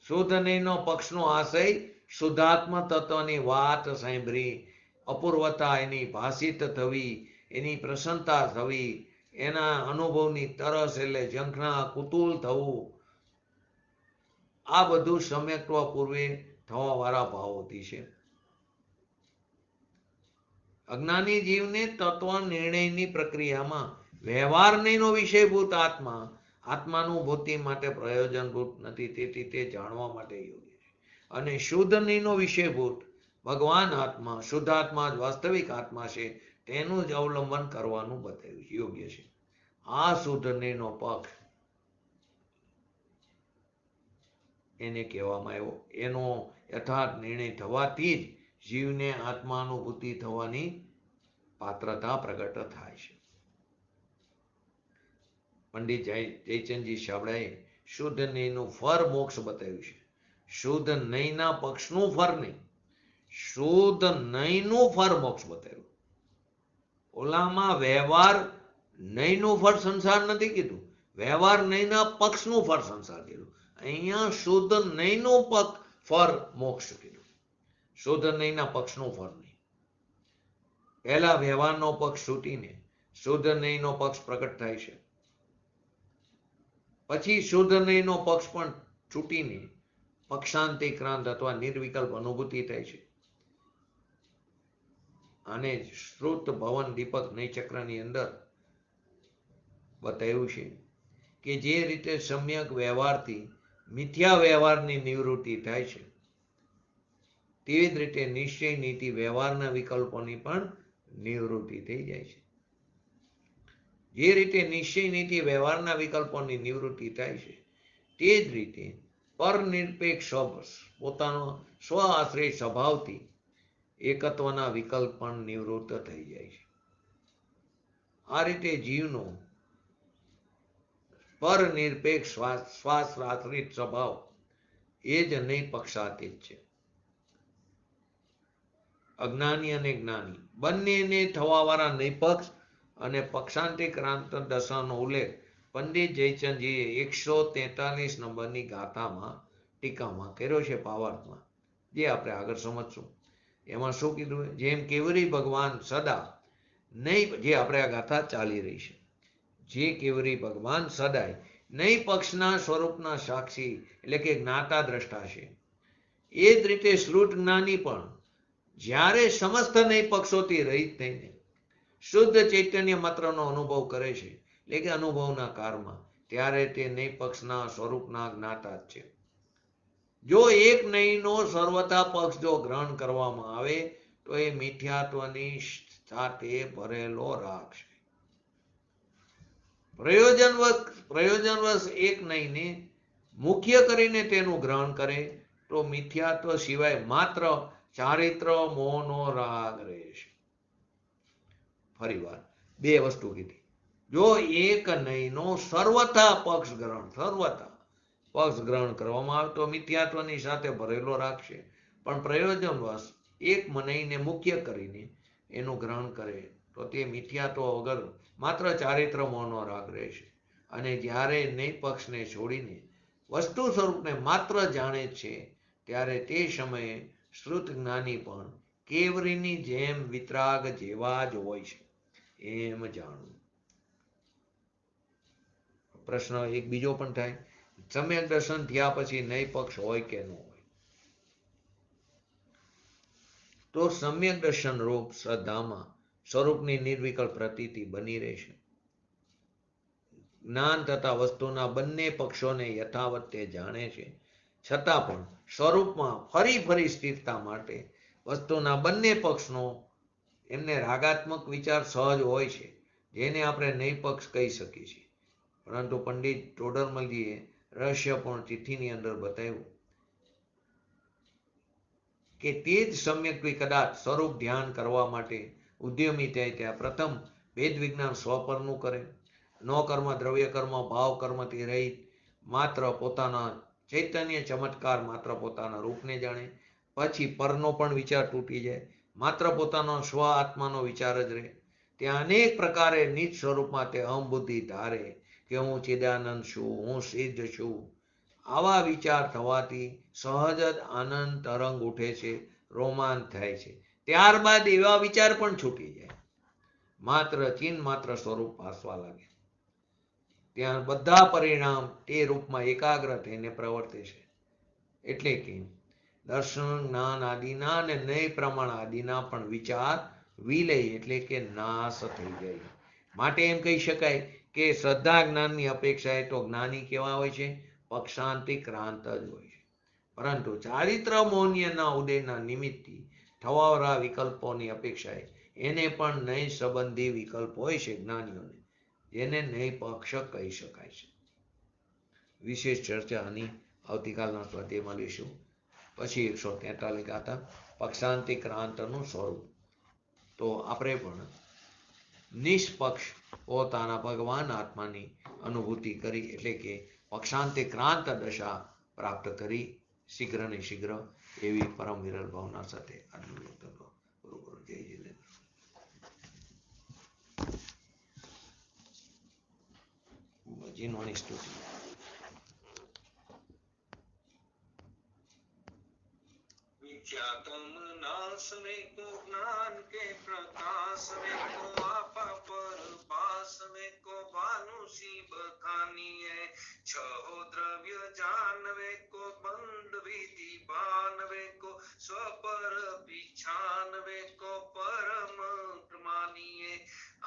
શુદ્ધ નહીંનો પક્ષનો આશય શુદ્ધાત્મ તત્વની વાત સાંભળી, અપૂર્વતા એની ભાષિત થવી, એની પ્રસન્નતા થવી, એના અનુભવની તરસ એટલે ઝંખના કુતૂહલ થવું, આ બધું સમ્યક્ત્વ પૂર્વે થવા વાળા ભાવોથી છે. અજ્ઞાની જીવને તત્વ નિર્ણયની પ્રક્રિયામાં વ્યવહાર નહીંનો વિષયભૂત આત્મા આત્માનુભૂતિ માટે પ્રયોજનભૂત નથી, તેથી તે જાણવા માટે યોગ્ય છે. અને શુદ્ધ નહીંનો વિષયભૂત ભગવાન આત્મા, શુદ્ધાત્મા જ વાસ્તવિક આત્મા છે, તેનું જ અવલંબન કરવાનું બતાવ્યું યોગ્ય છે. આ શુદ્ધ નહીંનો પક્ષ એને કહેવામાં આવ્યો. એનો યથાર્થ નિર્ણય થવાથી જ જીવને આત્માનુભૂતિ થવાની પાત્રતા પ્રગટ થાય છે. પંડિત જયચંદજી શાબળાએ શુદ્ધ નહીંનું ફર મોક્ષ બતાવ્યું છે. શુદ્ધ નહીંના પક્ષનું ફર નહીં, શુદ્ધ નહીંનું ફર મોક્ષ બતાવ્યું. ઓલામાં વ્યવહાર નહીંનું ફળ સંસાર નથી કીધું, વ્યવહાર નહીંના પક્ષનું ફળ સંસાર કીધું. અહીંયા શુદ્ધ નહીંનું ફળ મોક્ષ કીધું, શુદ્ધ નહીંના પક્ષનું ફળ નહીં. પહેલા વ્યવહારનો પક્ષ છૂટીને શુદ્ધ નહીંનો પક્ષ પ્રગટ થાય છે. પછી શુદ્ધ નહીંનો પક્ષ પણ છૂટીને પક્ષાંતિક્રાંત અથવા નિર્વિકલ્પ અનુભૂતિ થાય છે. અને શ્રુત ભવન દીપક નયચક્રની અંદર બતાવ્યું છે કે જે રીતે સમ્યક વ્યવહારથી મિથ્યા વ્યવહારની નિવૃત્તિ થાય છે, તેવી જ રીતે નિશ્ચય નીતિ વ્યવહારના વિકલ્પોની પણ નિવૃત્તિ થઈ જાય છે. જે રીતે નિશ્ચય નીતિ વ્યવહારના વિકલ્પોની નિવૃત્તિ થાય છે, તે જ રીતે પરનિરપેક્ષ પોતાનો સ્વ આશ્રય સ્વભાવથી એકત્વના વિકલ્પ પણ નિવૃત્ત થઈ જાય છે. આ રીતે જીવનો પરનિરપેક્ષ સ્વાશ્રિત સ્વભાવ એ જ નહીં પક્ષાતીત છે. અજ્ઞાની અને જ્ઞાની બંનેને થવા વાળા નિપક્ષ અને પક્ષાંતિક્રાંત દશાનો ઉલ્લેખ પંડિત જયચંદજીએ 143 નંબરની ગાથામાં ટીકામાં કર્યો છે, ભાવાર્થમાં, જે આપણે આગળ સમજશું. એમાં શું કીધું? જેમ કેવરી ભગવાન સદા નહીં, જે આપણે આ ગાથા ચાલી રહી છે, જે કેવરી ભગવાન સદાય નહીં પક્ષના સ્વરૂપના સાક્ષી એટલે કે જ્ઞાતા દ્રષ્ટા છે, એ જ રીતે શ્રુત જ્ઞાની પણ જ્યારે સમસ્ત નહીં પક્ષોથી રહિત થઈને શુદ્ધ ચૈતન્ય માત્રનો અનુભવ કરે છે, એટલે કે અનુભવના કાળમાં, ત્યારે તે નહીં પક્ષના સ્વરૂપના જ્ઞાતા જ છે. જો એક નહીંનો સર્વથા પક્ષ જો ગ્રહણ કરવામાં આવે તો એ મિથ્યાત્વની સાથે ભરેલો રાગ છે. પ્રયોજનવશ એક નહીંને મુખ્ય કરીને તેનું ગ્રહણ કરે તો મિથ્યાત્વ સિવાય માત્ર ચારિત્ર મોહનો રાગ રહેશે. ફરી વાર બે વસ્તુ કીધી. જો એક નહીંનો સર્વથા પક્ષ ગ્રહણ કરવામાં આવે તો મિથ્યાત્વની સાથે ભરેલો રાખશે, પણ પ્રયોજનવશ એક નહીંને મુખ્ય કરીને એનું ગ્રહણ કરે તો તે મિથ્યાત્વ વગર માત્ર ચારિત્ર મોહનો રાગ રહેશે. અને જ્યારે નહીં પક્ષને છોડીને વસ્તુ સ્વરૂપને માત્ર જાણે છે, ત્યારે તે સમયે શ્રુત જ્ઞાની પણ કેવરીની જેમ વિતરાગ જેવા જ હોય છે, એમ જાણવું. પ્રશ્ન એક બીજો પણ થાય, સમ્યક દર્શન થયા પછી નહીં પક્ષ હોય કે ન હોય? તો સમ્યક દર્શન રૂપ શ્રદ્ધામાં સ્વરૂપની નિર્વિકલ્પ પ્રતીતિ બની રહેશે. જ્ઞાન તથા વસ્તુના બંને પક્ષોને યથાવત તે જાણે છે, છતાં પણ સ્વરૂપમાં ફરી સ્થિરતા માટે વસ્તુના બંને પક્ષનો એમને રાગાત્મક વિચાર સહજ હોય છે, જેને આપણે નૈપક્ષ કહી શકીએ છીએ. પરંતુ પંડિત ટોડરમલજીએ રહસ્યપૂર્ણ ચિઠ્ઠીની અંદર બતાવ્યું કે તે જ સમ્યક કદાચ સ્વરૂપ ધ્યાન કરવા માટે ઉદ્યમી થાય ત્યાં પ્રથમ વેદ વિજ્ઞાન સ્વપરનું કરે, નો કર્મ, દ્રવ્ય કર્મ, ભાવ કર્મથી રહિત, માત્ર પોતાના ચૈતન્ય ચમત્કાર, માત્ર પોતાના રૂપને જાણે. પછી પરનો પણ વિચાર તૂટી જાય, માત્ર પોતાનો સ્વ આત્માનો વિચાર જ રહે. ત્યાં અનેક પ્રકારે નિજ સ્વરૂપમાં તે અહંબુદ્ધિ ધારે કે હું ચિદાનંદ છું, હું સિદ્ધ છું. આવા વિચાર થવાથી સહજ જ આનંદ તરંગ ઉઠે છે, રોમાંચ થાય છે. ત્યારબાદ એવા વિચાર પણ છૂટી જાય, માત્ર ચિન્હ માત્ર સ્વરૂપ ભાસવા લાગે. ત્યાં બધા પરિણામ તે રૂપમાં એકાગ્ર થઈને પ્રવર્તે છે. એટલે કે દર્શન, જ્ઞાન આદિના અને નય પ્રમાણ આદિના પણ વિચાર વિલય એટલે કે નાશ થઈ જાય. માટે એમ કહી શકાય કે શ્રદ્ધા જ્ઞાનની અપેક્ષાએ તો જ્ઞાની કેવા હોય છે? પક્ષાંતિક્રાંત જ હોય છે. પરંતુ ચારિત્ર મૌન્યના ઉદયના નિમિત્તથી થવાવાળા વિકલ્પોની અપેક્ષાએ એને પણ નય સંબંધી વિકલ્પ હોય છે જ્ઞાનીઓને, જેને નય પક્ષ કહી શકાય છે. વિશેષ ચર્ચા આની આવતીકાલના સ્વાધ્યાયમાં લઈશું. પછી 143 ગાથા પક્ષાંતિક્રાંતનું સ્વરૂપ. તો આપણે પણ નિષ્પક્ષ પોતાના ભગવાન આત્માની અનુભૂતિ કરી, એટલે કે પક્ષાંતિક્રાંત દશા પ્રાપ્ત કરી શીઘ્ર ને શીઘ્ર એવી પરમ વિરલ ભાવના સાથે આજનું વક્તવ્ય પૂરું કરું. જય જિનેન્દ્ર. જીનવાણી સ્તુતિ. विख्यातम नास में को ज्ञान के प्रकाश में को आपा पर पास में को भानुषी बखानी है छहो द्रव्य जानवे को बंद विधि बानवे को स्वपर पिछानवे को परम मानिए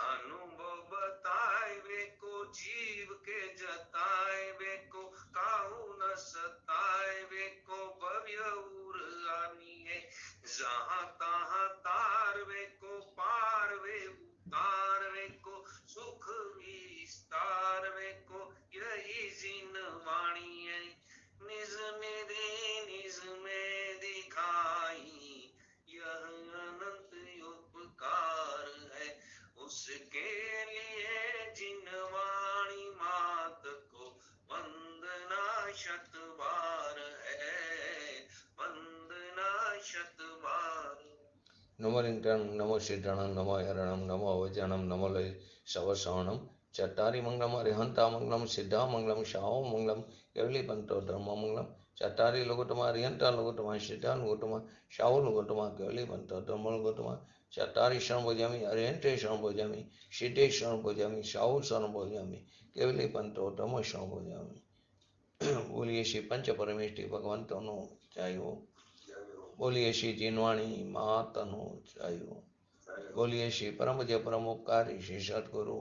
अनुभव बताए को जीव के जताए को काहू न सताए को भव्य उर आनी है जहाँ तहाँ तारवे को पारवे उतारवे को सुख विस्तारवे को यही जिन वाणी है निज निधि निज में दिखाई यह अनंत उपकार है उसके लिए जिन वाणी मात को वंदना शत बार है वंदना शत बार. नमो लिंगं नमो सिद्धणं नमो हरणं नमो अवजनं नमो लय शवश्रवणं चट्टारी मंगलम अरिहंता मंगलम सिद्धा मंगलम शाहो मंगलम केवलीपंतो धर्म मंगलम चट्टारी लोगोत्तमा अरिहंता लोगोत्तमा सिद्धा लोगोत्तमा शाहो लोगोत्तमा केवलीपंतो धर्म लोगोत्तमा चट्टारी शरण भोजामी अरिहंते शरण भोजामी सिद्धे शरण भोजामी शाहो शरण भोजामी केवलीपंतो धर्म शरण भोजामी. बोलिए श्री पंच परमेष्ठी भगवंतोनो जय हो. बोलिए श्री जिनवाणी मातनो जय हो. बोलिए श्री परम जय परम उपकारी श्री सद्गुरु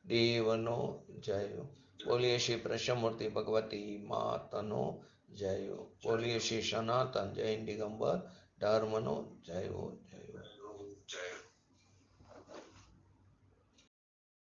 देवनो जय हो. बोलिए श्री प्रसन्नमूर्ति भगवती मातनो जय हो. बोलिए श्री सनातन जैन दिगंबर धर्मनो जय हो.